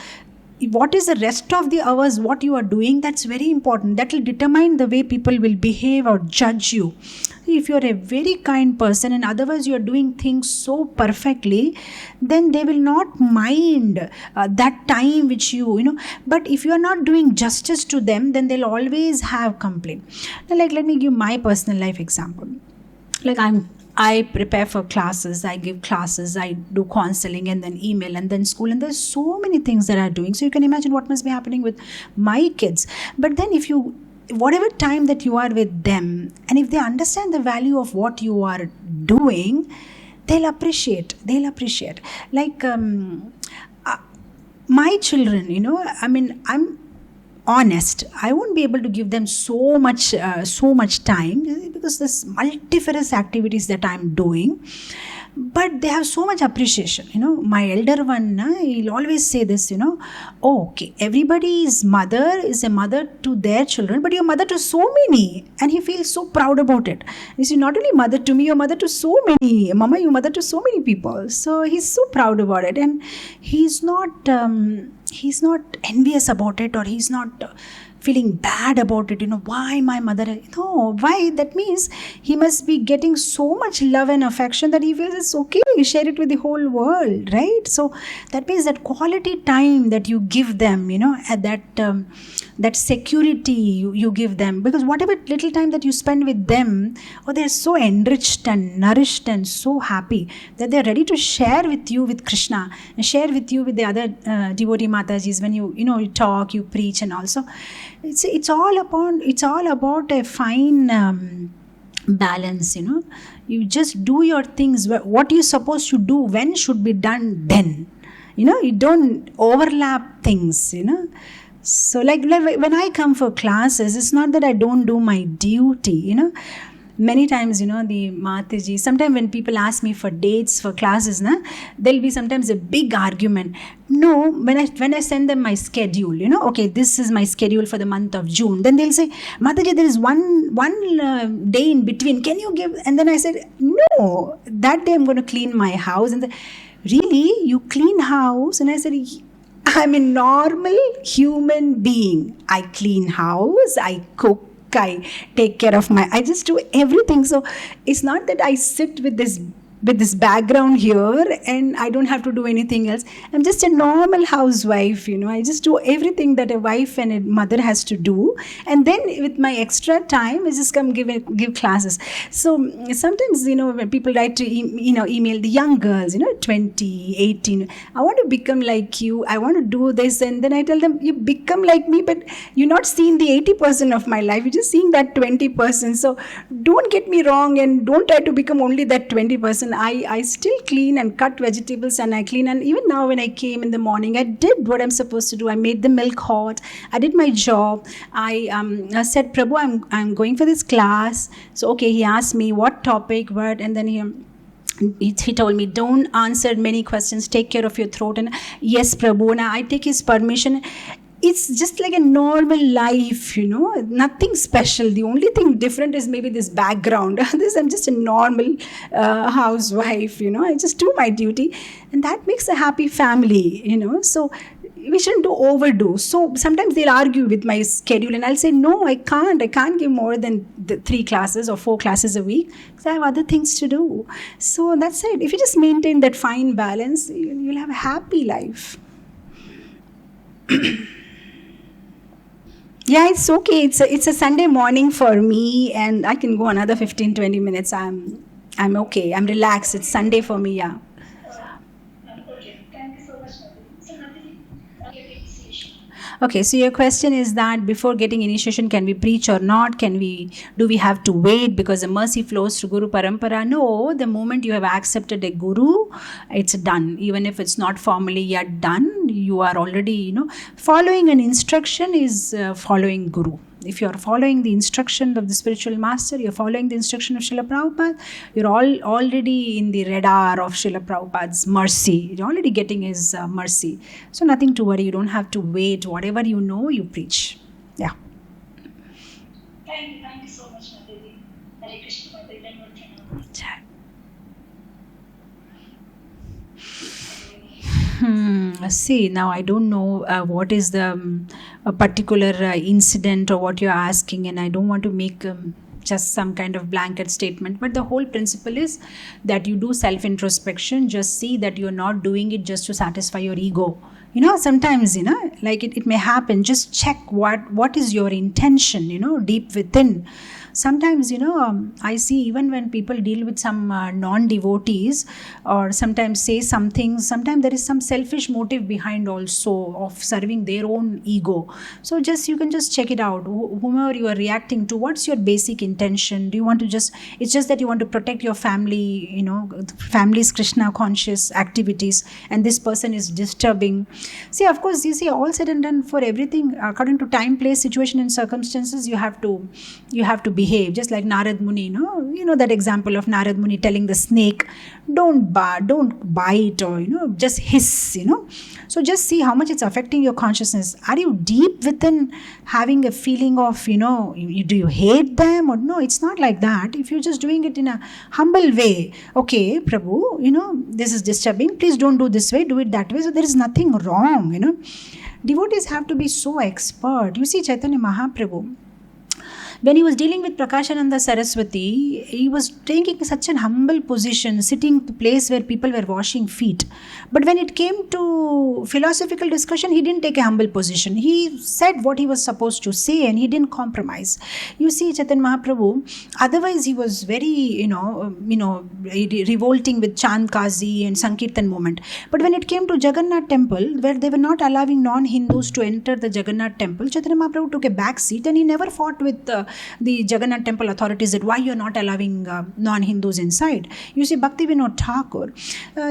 [SPEAKER 2] what is the rest of the hours, what you are doing, that's very important. That will determine the way people will behave or judge you. If you're a very kind person and otherwise you're doing things so perfectly, then they will not mind that time which but if you're not doing justice to them, then they'll always have complaint. Now, let me give my personal life example. I prepare for classes, I give classes, I do counseling, and then email, and then school, and there's so many things that I'm doing. So you can imagine what must be happening with my kids. But then whatever time that you are with them, and if they understand the value of what you are doing, they'll appreciate. Like my children, I'm honest, I won't be able to give them so much time because there's multifarious activities that I'm doing, but they have so much appreciation. My elder one, he'll always say this, okay, everybody's mother is a mother to their children, but you're mother to so many, and he feels so proud about it. He said, not only mother to me, you're mother to so many. Mama, you're mother to so many people. So he's so proud about it, and he's not envious about it, or he's not feeling bad about it, why my mother, why? That means he must be getting so much love and affection that he feels it's okay, you share it with the whole world, right? So that means that quality time that you give them, at that security you give them, because whatever little time that you spend with them, they're so enriched and nourished and so happy that they're ready to share with you with Krishna and share with you with the other devotee Matajis when you talk, you preach, and also it's all about a fine balance. You just do your things, what you're supposed to do when should be done then. You don't overlap things. So like when I come for classes, it's not that I don't do my duty. Many times, the Mataji, sometimes when people ask me for dates for classes, there'll be sometimes a big argument. No, when I send them my schedule, okay, this is my schedule for the month of June. Then they'll say, Mataji, there is one day in between. Can you give? And then I said, no, that day I'm going to clean my house. And really, you clean house? And I said, I'm a normal human being. I clean house, I cook, I take care of I just do everything. So it's not that I sit with this background here and I don't have to do anything else. I'm just a normal housewife, I just do everything that a wife and a mother has to do. And then with my extra time, I just come give classes. So sometimes, when people write to email the young girls, 20, 18, I want to become like you, I want to do this. And then I tell them, you become like me, but you're not seeing the 80% of my life, you're just seeing that 20%. So don't get me wrong, and don't try to become only that 20%. I still clean and cut vegetables, and I clean. And even now when I came in the morning, I did what I'm supposed to do. I made the milk hot. I did my job. I said, Prabhu, I'm going for this class. So, okay, he asked me what topic, what, and then he told me, don't answer many questions, take care of your throat. And yes, Prabhu, and I take his permission. It's just like a normal life, nothing special. The only thing different is maybe this background. I'm just a normal housewife, I just do my duty, and that makes a happy family, So we shouldn't overdo. So sometimes they'll argue with my schedule, and I'll say, no, I can't give more than 3 classes or 4 classes a week because I have other things to do. So that's it. If you just maintain that fine balance, you'll have a happy life. Yeah, it's okay. It's a Sunday morning for me, and I can go another 15-20 minutes. I'm okay. I'm relaxed. It's Sunday for me, yeah.
[SPEAKER 4] Okay, thank you so much, Nandini. So, Nandini, your initiation.
[SPEAKER 2] Okay, so your question is that before getting initiation, can we preach or not? Do we have to wait because the mercy flows through Guru Parampara? No, the moment you have accepted a Guru, it's done. Even if it's not formally yet done, you are already, following an instruction is following Guru. If you're following the instruction of the spiritual master, you're following the instruction of Srila Prabhupada, you're already in the radar of Srila Prabhupada's mercy. You're already getting his mercy. So nothing to worry. You don't have to wait. Whatever you know, you preach. Yeah.
[SPEAKER 4] Thank you so much, Nandini. Hare Krishna, Mother,
[SPEAKER 2] See, now I don't know what is the a particular incident or what you're asking, and I don't want to make just some kind of blanket statement, but the whole principle is that you do self-introspection. Just see that you're not doing it just to satisfy your ego. Sometimes, like it may happen. Just check what is your intention, deep within. Sometimes, I see even when people deal with some non-devotees or sometimes say some things, sometimes there is some selfish motive behind also of serving their own ego. So you can just check it out. Whomever you are reacting to, what's your basic intention? Do you want to it's just that you want to protect your family, family's Krishna conscious activities, and this person is disturbing. See, of course, all said and done, for everything, according to time, place, situation and circumstances, you have to behave. Just like Narad Muni, that example of Narad Muni telling the snake, don't bite, or just hiss, So just see how much it's affecting your consciousness. Are you deep within having a feeling of, do you hate them or no? It's not like that. If you're just doing it in a humble way, okay, Prabhu, this is disturbing. Please don't do this way. Do it that way. So there is nothing wrong. Devotees have to be so expert. You see, Chaitanya Mahaprabhu, when he was dealing with Prakashananda Saraswati, he was taking such an humble position, sitting at the place where people were washing feet. But when it came to philosophical discussion, he didn't take a humble position. He said what he was supposed to say, and he didn't compromise. You see, Chaitanya Mahaprabhu, otherwise he was very, revolting with Chand Kazi and Sankirtan movement. But when it came to Jagannath temple, where they were not allowing non-Hindus to enter the Jagannath temple, Chaitanya Mahaprabhu took a back seat, and he never fought with the Jagannath temple authorities that why you're not allowing non-Hindus inside. You see, Bhakti Vinod Thakur,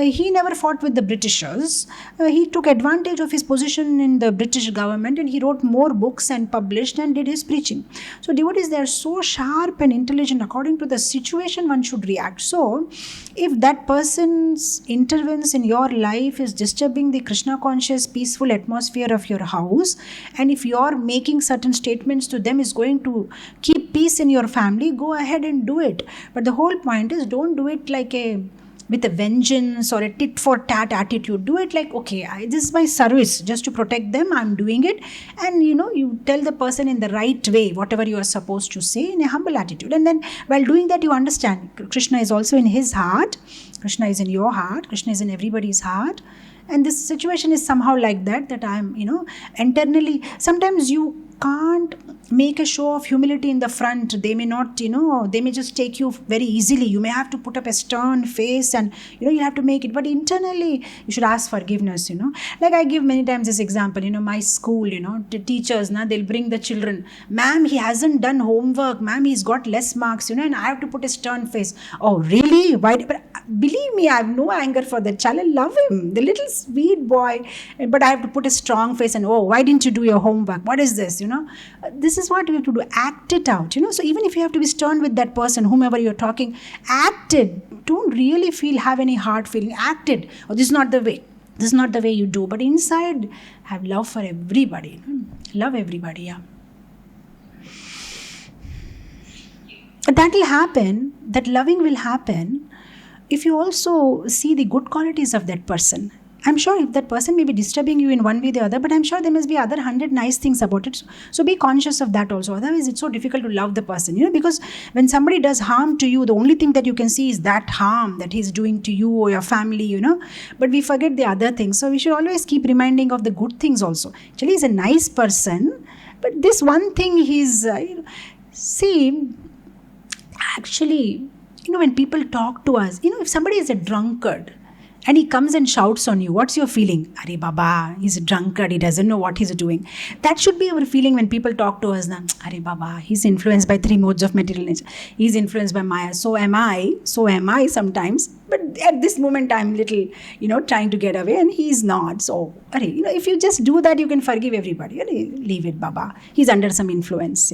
[SPEAKER 2] he never fought with the Britishers. He took advantage of his position in the British government, and he wrote more books and published and did his preaching. So devotees, they are so sharp and intelligent. According to the situation, one should react. So if that person's intervention in your life is disturbing the Krishna conscious peaceful atmosphere of your house, and if you're making certain statements to them is going to keep peace in your family, go ahead and do it. But the whole point is, don't do it like a with a vengeance or a tit for tat attitude. Do it like, okay, this is my service, just to protect them, I'm doing it. And you tell the person in the right way whatever you are supposed to say in a humble attitude. And then while doing that, you understand Krishna is also in his heart, Krishna is in your heart, Krishna is in everybody's heart. And this situation is somehow like that I'm, internally, sometimes you can't make a show of humility in the front. They may not, they may just take you very easily. You may have to put up a stern face and, you have to make it. But internally, you should ask forgiveness, Like I give many times this example, my school, the teachers, they'll bring the children. Ma'am, he hasn't done homework. Ma'am, he's got less marks, and I have to put a stern face. Oh, really? Why? But believe me, I have no anger for that child. I love him, the little sweet boy. But I have to put a strong face and, oh, why didn't you do your homework? What is this? This is what you have to do. Act it out. So even if you have to be stern with that person, whomever you're talking, act it. Don't really have any hard feeling. Act it. Oh, this is not the way. This is not the way you do. But inside, have love for everybody. Love everybody, yeah. That will happen. That loving will happen if you also see the good qualities of that person. I'm sure if that person may be disturbing you in one way or the other, but I'm sure there must be other 100 nice things about it. So be conscious of that also. Otherwise, it's so difficult to love the person, because when somebody does harm to you, the only thing that you can see is that harm that he's doing to you or your family, But we forget the other things. So we should always keep reminding of the good things also. Actually, he's a nice person, but this one thing he's, see, actually, when people talk to us, if somebody is a drunkard, and he comes and shouts on you, what's your feeling? Arey Baba, he's a drunkard, he doesn't know what he's doing. That should be our feeling when people talk to us. Arey Baba, he's influenced by 3 modes of material nature. He's influenced by Maya. So am I sometimes. But at this moment, I'm little, trying to get away, and he's not. So, if you just do that, you can forgive everybody. Leave it, Baba. He's under some influence,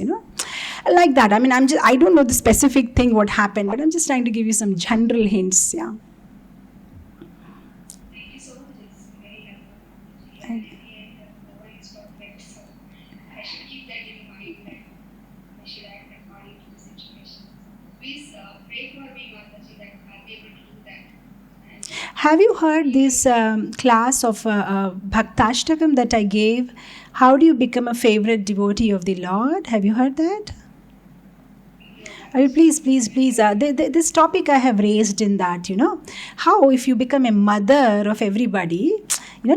[SPEAKER 2] Like that. I don't know the specific thing what happened, but I'm just trying to give you some general hints, yeah. Have you heard this class of Bhaktashtakam that I gave? How do you become a favorite devotee of the Lord? Have you heard that? Please. This topic I have raised in that, How if you become a mother of everybody,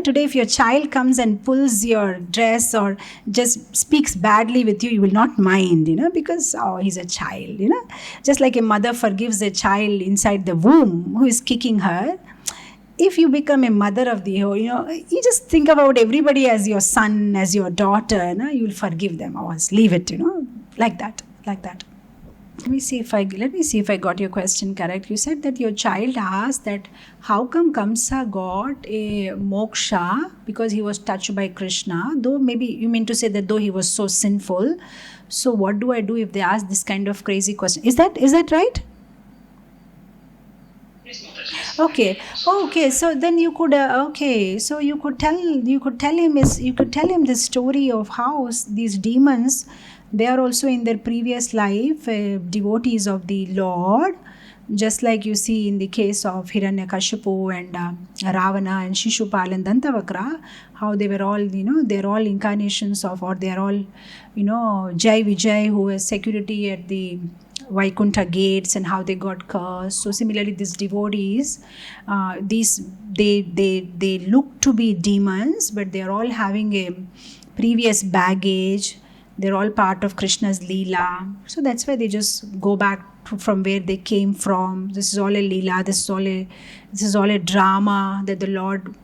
[SPEAKER 2] today if your child comes and pulls your dress or just speaks badly with you, you will not mind, because, he's a child, Just like a mother forgives a child inside the womb who is kicking her. If you become a mother of the, you just think about everybody as your son, as your daughter, you will forgive them. Leave it, like that. Let me see if I got your question correct. You said that your child asked that how come Kamsa got a moksha because he was touched by Krishna, though maybe you mean to say that though he was so sinful. So what do I do if they ask this kind of crazy question? Is that right? Okay. So then you could So you could tell him the story of how these demons, they are also in their previous life devotees of the Lord, just like you see in the case of Hiranyakashipu and Ravana and Shishupal and Dantavakra, how they were all, they're all incarnations of, or they're all, Jai Vijay, who was security at the Vaikuntha gates, and how they got cursed. So similarly, these devotees, they look to be demons, but they're all having a previous baggage. They're all part of Krishna's Leela. So that's why they just go back from where they came from. This is all a Leela. This is all a drama that the Lord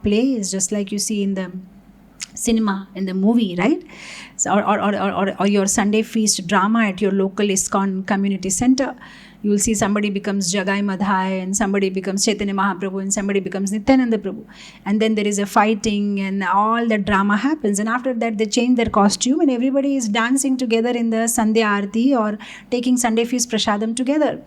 [SPEAKER 2] plays, just like you see in the cinema, in the movie, right? So, or your Sunday feast drama at your local ISKCON community center. You will see somebody becomes Jagai Madhai, and somebody becomes Chaitanya Mahaprabhu, and somebody becomes Nityananda Prabhu. And then there is a fighting, and all that drama happens. And after that, they change their costume, and everybody is dancing together in the Sandhya Aarti or taking Sunday feast prasadam together.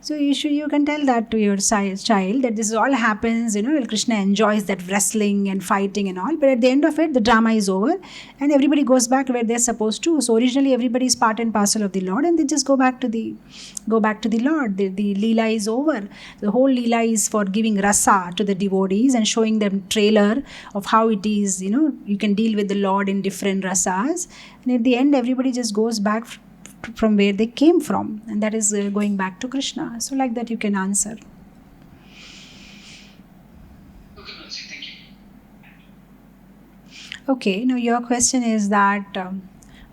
[SPEAKER 2] So you can tell that to your child that this all happens, Krishna enjoys that wrestling and fighting and all, but at the end of it, the drama is over and everybody goes back where they're supposed to. So originally everybody is part and parcel of the Lord, and they just go back to the Lord. The Leela is over. The whole Leela is for giving rasa to the devotees and showing them trailer of how it is, you can deal with the Lord in different rasas, and at the end everybody just goes back from where they came from, and that is going back to Krishna. So like that you can answer.
[SPEAKER 3] Okay, Mataji, thank you.
[SPEAKER 2] Okay, now your question is that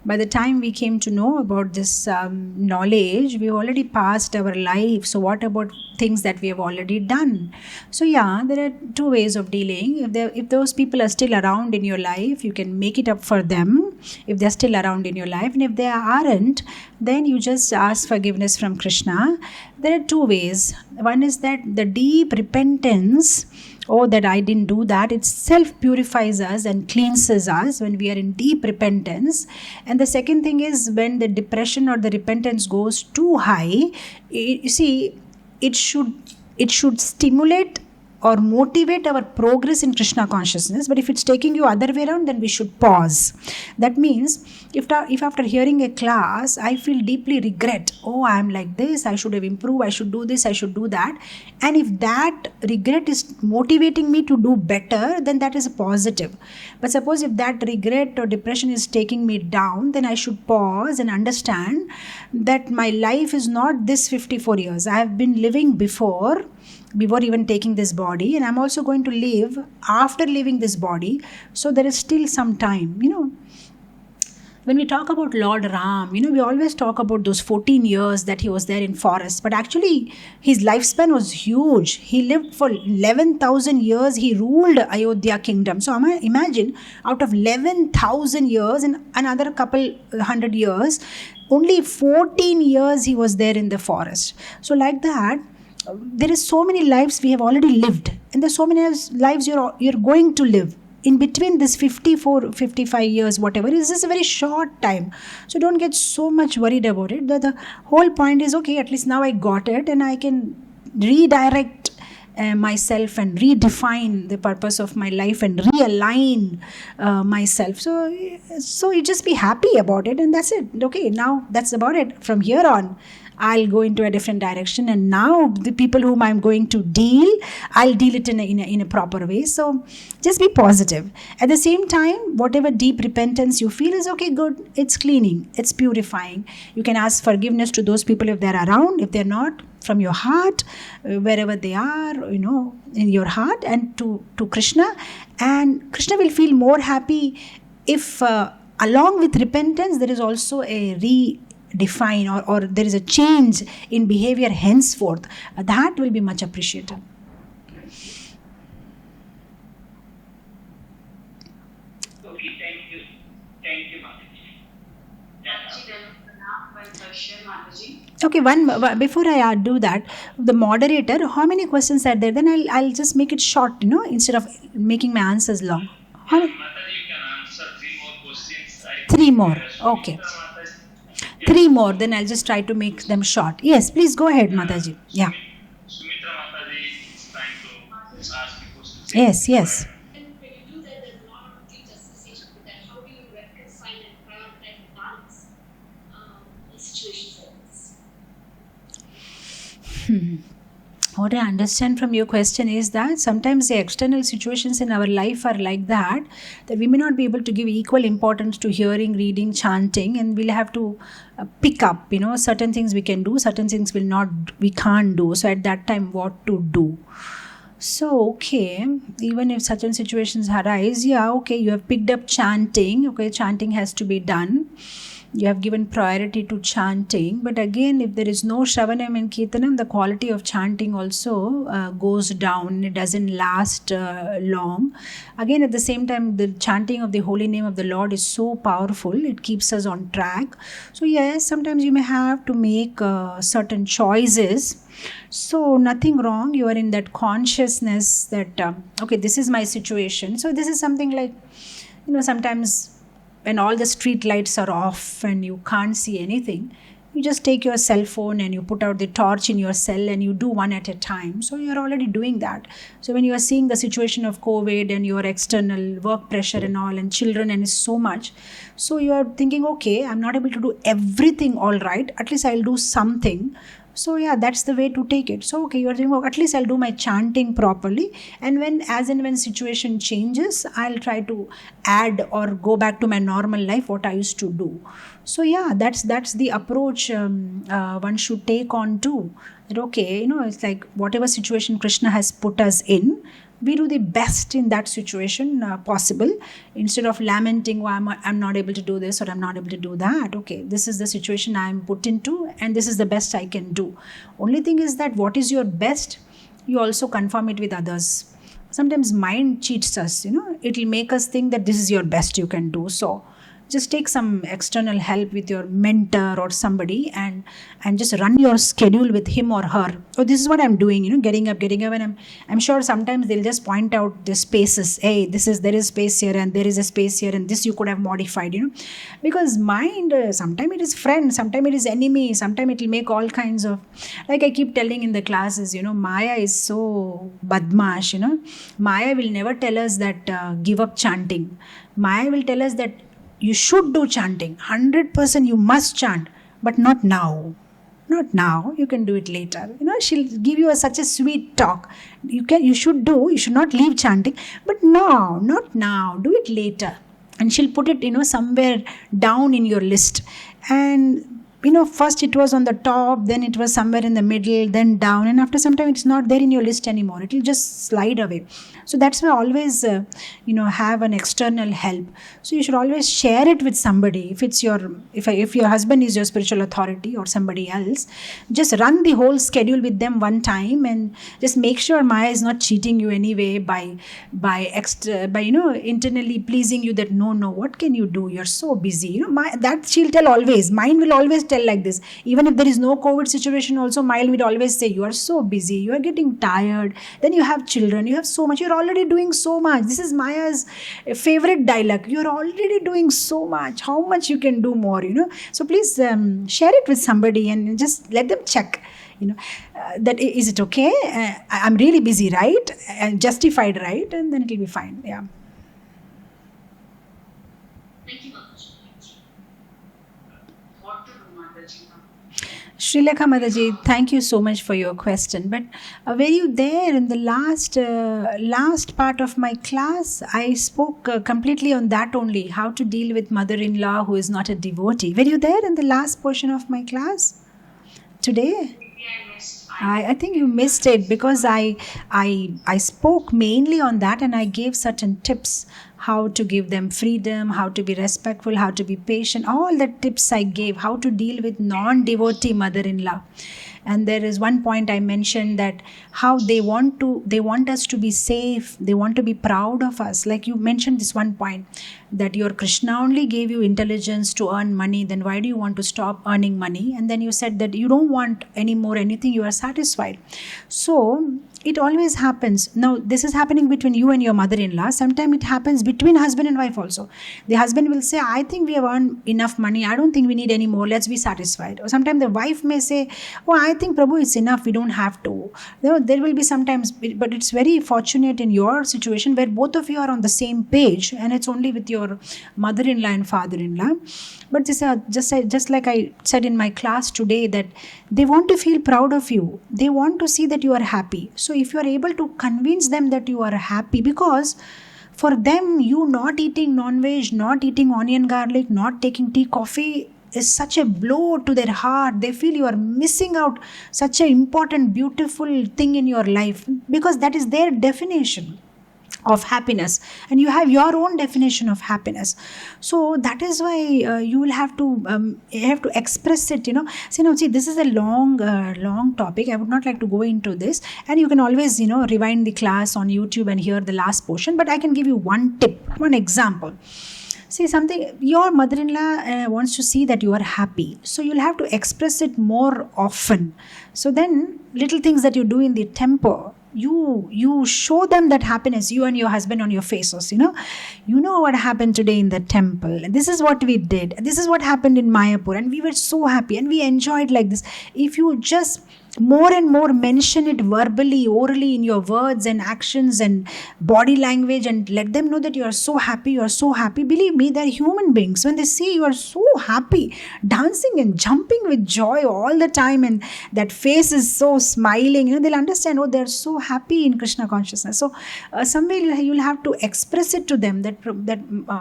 [SPEAKER 2] by the time we came to know about this knowledge, we already passed our life. So what about things that we have already done? So yeah, there are two ways of dealing. If those people are still around in your life, you can make it up for them if they're still around in your life. And if they aren't, then you just ask forgiveness from Krishna. There are two ways. One is that the deep repentance, that I didn't do that, it self purifies us and cleanses us when we are in deep repentance. And the second thing is when the depression or the repentance goes too high, you see, it should stimulate or motivate our progress in Krishna consciousness. But if it's taking you other way around, then we should pause. That means if after hearing a class, I feel deeply regret, I am like this, I should have improved, I should do this, I should do that. And if that regret is motivating me to do better, then that is a positive. But suppose if that regret or depression is taking me down, then I should pause and understand that my life is not this 54 years. I have been living before even taking this body, and I'm also going to live after leaving this body. So there is still some time, When we talk about Lord Ram, we always talk about those 14 years that he was there in forest, but actually his lifespan was huge. He lived for 11,000 years. He ruled Ayodhya kingdom. So imagine, out of 11,000 years and another couple hundred years, only 14 years he was there in the forest. So like that, there is so many lives we have already lived, and there's so many lives you're going to live. In between this 54, 55 years, whatever, is just a very short time. So don't get so much worried about it. The whole point is, okay, at least now I got it, and I can redirect myself and redefine the purpose of my life and realign myself. So you just be happy about it, and that's it. Okay, now that's about it. From here on, I'll go into a different direction, and now the people whom I'm going to deal, I'll deal it in a proper way. So just be positive. At the same time, whatever deep repentance you feel is okay, good. It's cleaning, it's purifying. You can ask forgiveness to those people if they're around. If they're not, from your heart, wherever they are, in your heart, and to Krishna. And Krishna will feel more happy if along with repentance there is also a redefine or there is a change in behavior henceforth. That will be much appreciated.
[SPEAKER 3] Okay, thank you, Mataji.
[SPEAKER 4] Mataji, there was one question, Mataji.
[SPEAKER 2] Okay, before I do that, the moderator, how many questions are there? Then I'll just make it short, instead of making my answers long.
[SPEAKER 3] Mataji, you can answer 3 more questions.
[SPEAKER 2] 3 more, okay. 3 more, then I'll just try to make them short. Yes, please go ahead, Mataji. Yeah.
[SPEAKER 3] Sumitra Mataji is trying to ask you questions.
[SPEAKER 2] Yes.
[SPEAKER 4] And when you do that, there's a lot of guilt association with that. How do you reconcile and prioritize the balance in situations like this?
[SPEAKER 2] What I understand from your question is that sometimes the external situations in our life are like that we may not be able to give equal importance to hearing, reading, chanting, and we'll have to pick up, certain things we can do, certain things we can't do. So at that time, what to do? So, okay, even if certain situations arise, you have picked up chanting, okay, chanting has to be done. You have given priority to chanting, but again, if there is no Shravanam and Kirtanam, the quality of chanting also goes down. It doesn't last long. Again, at the same time, the chanting of the holy name of the Lord is so powerful, it keeps us on track. So yes, sometimes you may have to make certain choices. So nothing wrong. You are in that consciousness that, okay, this is my situation. So this is something like, sometimes when all the street lights are off and you can't see anything, You just take your cell phone and you put out the torch in your cell and you do one at a time. So you're already doing that. So when you are seeing the situation of COVID and your external work pressure and all and children and it's so much, so you are thinking, okay, I'm not able to do everything all right, at least I'll do something. So yeah, that's the way to take it. So okay, you're thinking, oh, at least I'll do my chanting properly, and when situation changes, I'll try to add or go back to my normal life, what I used to do. So yeah, that's the approach one should take on too. That okay, it's like whatever situation Krishna has put us in, we do the best in that situation possible, instead of lamenting, oh, I'm not able to do this or I'm not able to do that. Okay, this is the situation I'm put into and this is the best I can do. Only thing is that what is your best, you also confirm it with others. Sometimes mind cheats us, it will make us think that this is your best you can do. So just take some external help with your mentor or somebody and just run your schedule with him or her. Oh, this is what I'm doing, getting up, and I'm sure sometimes they'll just point out the spaces. Hey, there is space here and there is a space here and this you could have modified, because mind, sometimes it is friend, sometimes it is enemy, sometimes it will make all kinds of, like I keep telling in the classes, Maya is so badmash, Maya will never tell us that give up chanting. Maya will tell us that you should do chanting, 100% you must chant, but not now. Not now, you can do it later. She'll give you such a sweet talk. You should not leave chanting, but no, not now, do it later. And she'll put it, somewhere down in your list. And first it was on the top, then it was somewhere in the middle, then down, and after some time it's not there in your list anymore. It will just slide away. So that's why always, have an external help. So you should always share it with somebody. If your husband is your spiritual authority or somebody else, just run the whole schedule with them one time and just make sure Maya is not cheating you anyway by internally pleasing you that no, what can you do? You're so busy. That she'll tell always. Mind will always tell like this. Even if there is no COVID situation also, mind will always say, you are so busy, you are getting tired, then you have children, you have so much, you're already doing so much. This is Maya's favorite dialogue. You're already doing so much. How much you can do more, So please share it with somebody and just let them check, that is it okay? I'm really busy, right? And justified, right? And then it will be fine. Yeah.
[SPEAKER 4] Thank you, Mataji. What to do, Mataji?
[SPEAKER 2] Srilekha Mataji, thank you so much for your question. But were you there in the last part of my class? I spoke completely on that only, how to deal with mother-in-law who is not a devotee. Were you there in the last portion of my class today? I think you missed it because I spoke mainly on that and I gave certain tips, how to give them freedom, how to be respectful, how to be patient, all the tips I gave, how to deal with non-devotee mother-in-law. And there is one point I mentioned that how they want us to be safe, they want to be proud of us. Like you mentioned this one point, that your Krishna only gave you intelligence to earn money, then why do you want to stop earning money? And then you said that you don't want any more anything, you are satisfied. So it always happens. Now this is happening between you and your mother-in-law. Sometimes it happens between husband and wife also. The husband will say, I think we have earned enough money, I don't think we need any more, let's be satisfied. Or sometimes the wife may say, oh, I think Prabhu it's enough, we don't have to. There will be sometimes, but it's very fortunate in your situation where both of you are on the same page and it's only with your mother-in-law and father-in-law. But this just like I said in my class today, that they want to feel proud of you. They want to see that you are happy. So if you are able to convince them that you are happy, because for them, you not eating non-veg, not eating onion garlic, not taking tea, coffee is such a blow to their heart. They feel you are missing out such an important, beautiful thing in your life, because that is their definition of happiness and you have your own definition of happiness. So that is why you will have to express it, see this is a long topic. I would not like to go into this, and you can always rewind the class on YouTube and hear the last portion, but I can give you one tip, one example. See something, your mother-in-law wants to see that you are happy, so you'll have to express it more often. So then little things that you do in the temple, you show them that happiness, you and your husband on your faces, you know what happened today in the temple, and this is what we did, this is what happened in Mayapur, and we were so happy and we enjoyed like this. If you just more and more mention it verbally, orally, in your words and actions and body language, and let them know that you are so happy, you are so happy. Believe me, they're human beings. When they see you are so happy, dancing and jumping with joy all the time, and that face is so smiling, they'll understand, oh, they're so happy in Krishna consciousness. So somewhere you'll have to express it to them that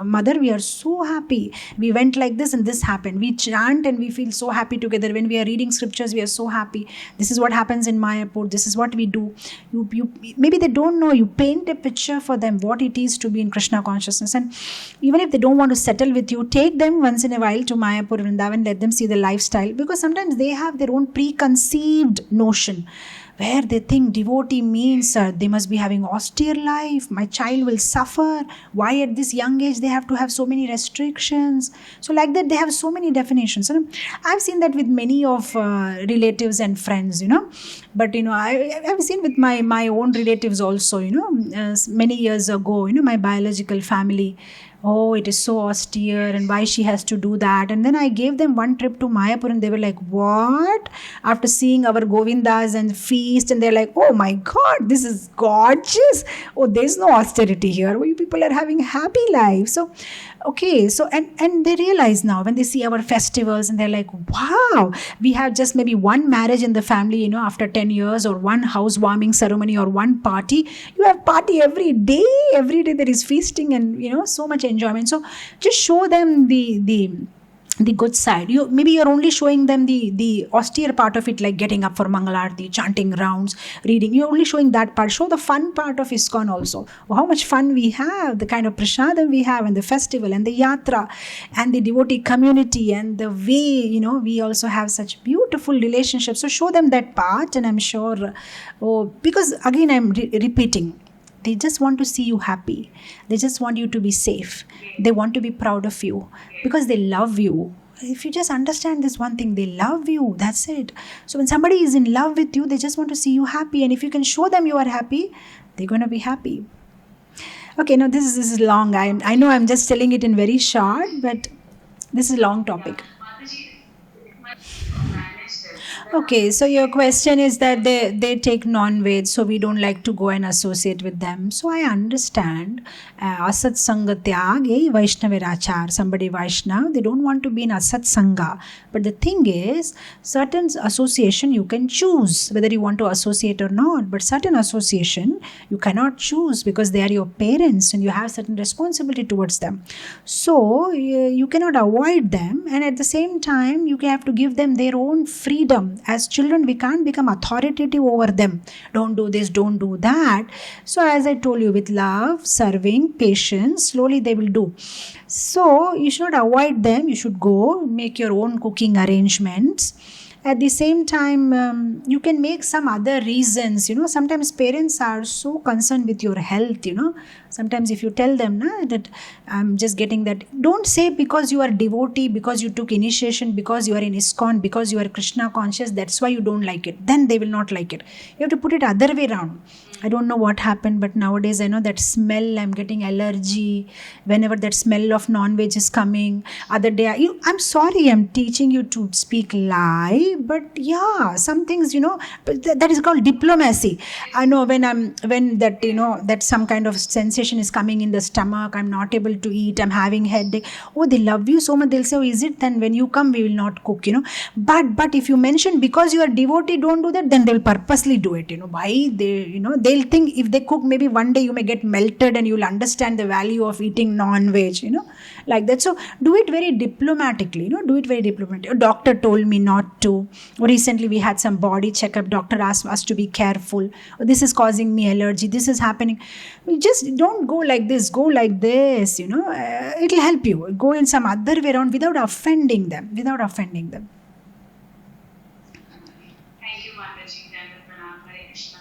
[SPEAKER 2] mother, we are so happy, we went like this and this happened, we chant and we feel so happy together. When we are reading scriptures, we are so happy. This is what happens in Mayapur. This is what we do. You maybe they don't know. You paint a picture for them what it is to be in Krishna consciousness. And even if they don't want to settle with you, take them once in a while to Mayapur, Vrindavan, let them see the lifestyle, because sometimes they have their own preconceived notion, where they think devotee means they must be having austere life, my child will suffer, why at this young age they have to have so many restrictions. So like that, they have so many definitions. I've seen that with many of relatives and friends, but I've seen with my own relatives also, many years ago, my biological family, oh, it is so austere and why she has to do that. And then I gave them one trip to Mayapur and they were like, what? After seeing our Govindas and feast, and they're like, oh my God, this is gorgeous. Oh, there's no austerity here. You people are having happy lives. So, okay, so and they realize now when they see our festivals and they're like, wow, we have just maybe one marriage in the family, after 10 years, or one housewarming ceremony, or one party. You have party every day there is feasting and so much enjoyment. So just show them the good side. You're only showing them the austere part of it, like getting up for Mangalarti, chanting rounds, reading. You're only showing that part. Show the fun part of ISKCON also. How much fun we have, the kind of prasadam we have, and the festival, and the yatra, and the devotee community, and the way, we also have such beautiful relationships. So show them that part, and I'm sure, because again, I'm repeating, they just want to see you happy. They just want you to be safe. They want to be proud of you because they love you. If you just understand this one thing, they love you. That's it. So when somebody is in love with you, they just want to see you happy. And if you can show them you are happy, they're going to be happy. Okay, now this is long. I know I'm just telling it in very short, but this is a long topic. Okay, so your question is that they take non-veg, so we don't like to go and associate with them. So I understand. Asat Sangha Tyag, Vaishnavirachar, somebody Vaishnav, they don't want to be in Asat Sangha. But the thing is, certain association you can choose whether you want to associate or not. But certain association you cannot choose because they are your parents and you have certain responsibility towards them. So you cannot avoid them, and at the same time you have to give them their own freedom. As children, we can't become authoritative over them. Don't do this, don't do that. So as I told you, with love, serving, patience, slowly they will do. So you should not avoid them. You should go, make your own cooking arrangements. At the same time, you can make some other reasons. Sometimes parents are so concerned with your health. Sometimes if you tell them that I'm just getting that, don't say because you are devotee, because you took initiation, because you are in ISKCON, because you are Krishna conscious, that's why you don't like it. Then they will not like it. You have to put it other way around. I don't know what happened, but nowadays I know that smell, I'm getting allergy whenever that smell of non-veg is coming. Other day, I'm sorry, I'm teaching you to speak lie, but yeah, some things, but that is called diplomacy. I know when that, that some kind of sensation is coming in the stomach, I'm not able to eat, I'm having headache. Oh, they love you so much, they'll say, oh, is it? Then when you come, we will not cook, But if you mention because you are devotee, don't do that, then they'll purposely do it, Why they'll think if they cook, maybe one day you may get melted and you'll understand the value of eating non-veg, like that. So do it very diplomatically, do it very diplomatically. A doctor told me not to. Recently we had some body checkup. Doctor asked us to be careful. This is causing me allergy. This is happening. We just don't go like this. Go like this. It'll help you. Go in some other way around without offending them.
[SPEAKER 3] Thank you, Mataji. Hare Krishna.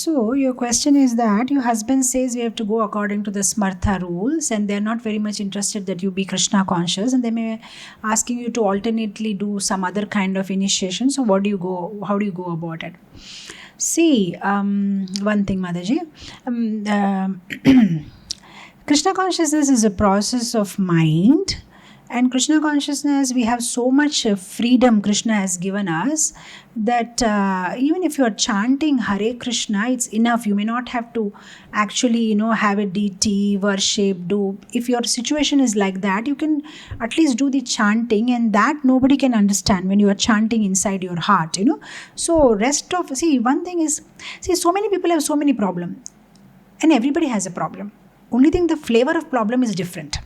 [SPEAKER 2] So your question is that your husband says you have to go according to the Smartha rules, and they're not very much interested that you be Krishna conscious, and they may asking you to alternately do some other kind of initiation. So how do you go about it? See, one thing, Mataji, Krishna consciousness is a process of mind, and Krishna consciousness, we have so much freedom Krishna has given us that even if you are chanting Hare Krishna, it's enough. You may not have to actually, have a deity, worship, do. If your situation is like that, you can at least do the chanting, and that nobody can understand when you are chanting inside your heart, So one thing is, so many people have so many problems, and everybody has a problem. Only thing, the flavor of problem is different.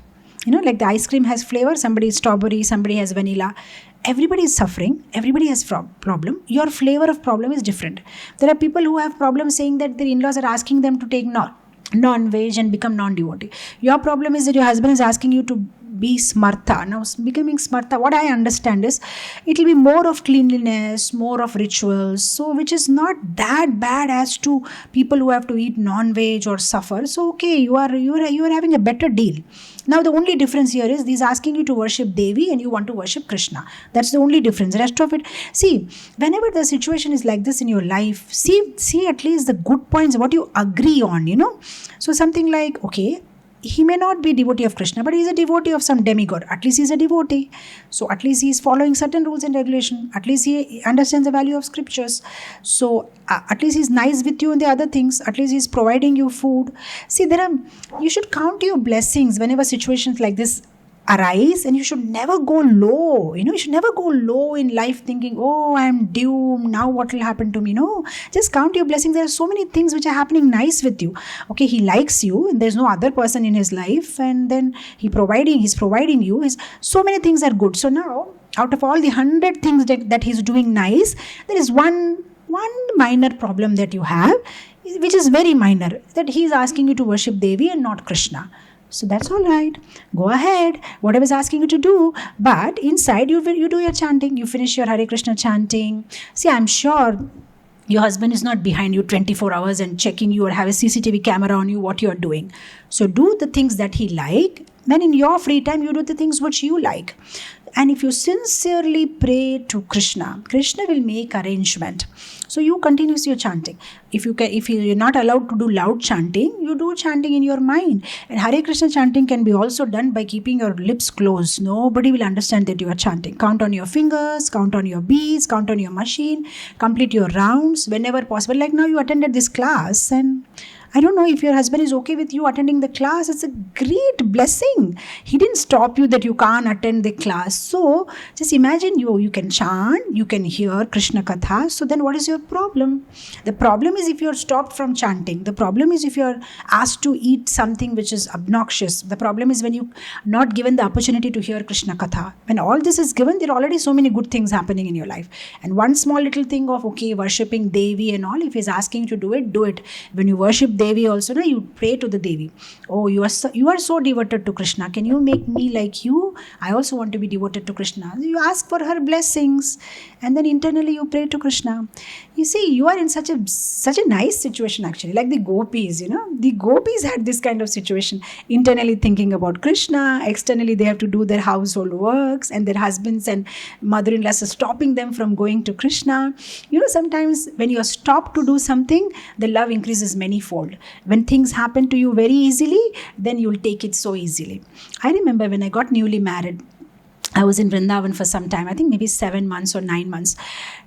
[SPEAKER 2] Like the ice cream has flavor, somebody is strawberry, somebody has vanilla. Everybody is suffering, everybody has problem. Your flavor of problem is different. There are people who have problems saying that their in-laws are asking them to take non-veg and become non-devotee. Your problem is that your husband is asking you to be smartha. Now, becoming smartha, what I understand is it will be more of cleanliness, more of rituals, so which is not that bad as to people who have to eat non-veg or suffer. So okay, you are having a better deal. Now the only difference here is he's asking you to worship Devi and you want to worship Krishna. That's the only difference. The rest of it, see, whenever the situation is like this in your life, see at least the good points, what you agree on, So something like, okay, he may not be devotee of Krishna, but he is a devotee of some demigod. At least he is a devotee. So at least he is following certain rules and regulation. At least he understands the value of scriptures. So at least he is nice with you in the other things. At least he is providing you food. See, you should count your blessings whenever situations like this arise, and you should never go low. You should never go low in life thinking, oh, I am doomed, now what will happen to me? No, just count your blessings. There are so many things which are happening nice with you. Okay, he likes you and there's no other person in his life, and then he's providing you. So many things are good. So now, out of all the 100 things that he's doing nice, there is one minor problem that you have, which is very minor, that he's asking you to worship Devi and not Krishna. So that's all right. Go ahead. Whatever is asking you to do. But inside you do your chanting. You finish your Hare Krishna chanting. See, I'm sure your husband is not behind you 24 hours and checking you or have a CCTV camera on you what you're doing. So do the things that he like. Then in your free time, you do the things which you like. And if you sincerely pray to Krishna, Krishna will make arrangement. So you continue your chanting. If you're not allowed to do loud chanting, you do chanting in your mind. And Hare Krishna chanting can be also done by keeping your lips closed. Nobody will understand that you are chanting. Count on your fingers, count on your beads, count on your machine, complete your rounds whenever possible. Like now you attended this class, and I don't know if your husband is okay with you attending the class. It's a great blessing. He didn't stop you that you can't attend the class. So just imagine you can chant, you can hear Krishna Katha. So then what is your problem? The problem is if you're stopped from chanting. The problem is if you're asked to eat something which is obnoxious. The problem is when you're not given the opportunity to hear Krishna Katha. When all this is given, there are already so many good things happening in your life. And one small little thing of, okay, worshipping Devi and all, if he's asking you to do it, do it. When you worship Devi also, you pray to the Devi. Oh, you are so devoted to Krishna. Can you make me like you? I also want to be devoted to Krishna. You ask for her blessings, and then internally you pray to Krishna. You see, you are in such a nice situation actually, like the gopis. The gopis had this kind of situation. Internally thinking about Krishna, externally they have to do their household works, and their husbands and mother-in-laws are stopping them from going to Krishna. Sometimes when you are stopped to do something, the love increases manyfold. When things happen to you very easily, then you'll take it so easily. I remember when I got newly married, I was in Vrindavan for some time, I think maybe 7 months or 9 months.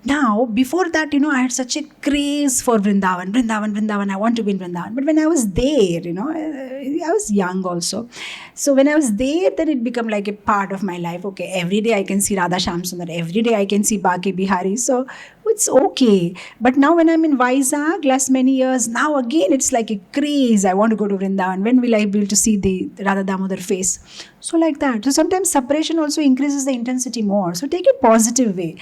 [SPEAKER 2] Now, before that, I had such a craze for Vrindavan, I want to be in Vrindavan. But when I was there, I was young also. So when I was there, then it became like a part of my life. Okay, every day I can see Radha Shyamsundar, every day I can see Baki Bihari. So it's okay. But now when I'm in Vizag, last many years, now again it's like a craze. I want to go to Vrindavan. When will I be able to see the Radha Damodar face? So like that. So sometimes separation also increases the intensity more. So take it positive way.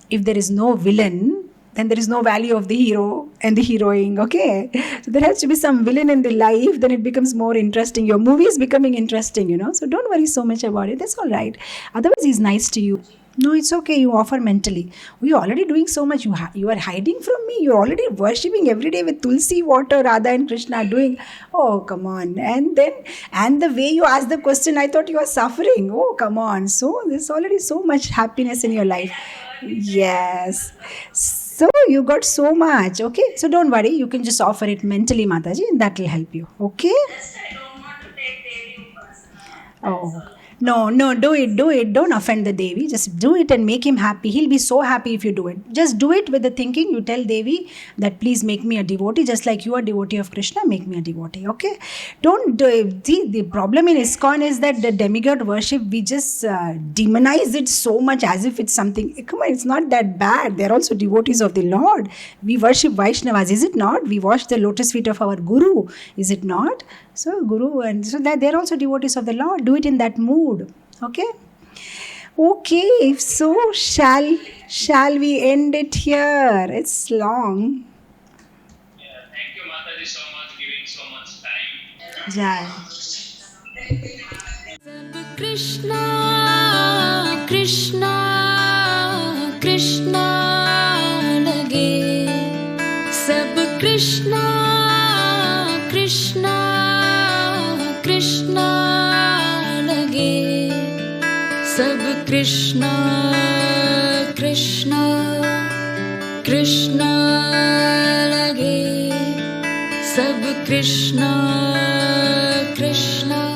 [SPEAKER 2] If there is no villain, then there is no value of the hero and the heroine, okay? So there has to be some villain in the life, then it becomes more interesting. Your movie is becoming interesting, So don't worry so much about it. That's all right. Otherwise, he's nice to you. No, it's okay. You offer mentally. You're already doing so much. You are hiding from me. You're already worshipping every day with tulsi water. Radha and Krishna are doing. Oh, come on. And the way you asked the question, I thought you were suffering. Oh, come on. So there's already so much happiness in your life. Yes. So you got so much. Okay. So don't worry. You can just offer it mentally, Mataji, and that will help you. Okay.
[SPEAKER 5] Just I don't want to take Devi Upasana.
[SPEAKER 2] Oh, no, do it. Don't offend the Devi. Just do it and make him happy. He'll be so happy if you do it. Just do it with the thinking. You tell Devi that please make me a devotee, just like you are a devotee of Krishna, make me a devotee. Okay? Don't do it. See, the problem in ISKCON is that the demigod worship, we just demonize it so much as if it's something. Come on, it's not that bad. They're also devotees of the Lord. We worship Vaishnavas, is it not? We wash the lotus feet of our Guru, is it not? So Guru, and so that they're also devotees of the Lord. Do it in that mood. Okay. Okay. So shall we end it here? It's long.
[SPEAKER 3] Yeah, thank you, Mataji, so much, giving so much time.
[SPEAKER 2] Jai.
[SPEAKER 1] Krishna Krishna Krishna लगे सब कृष्णा कृष्णा कृष्णा लगे सब कृष्णा कृष्णा कृष्णा लगे सब कृष्णा कृष्णा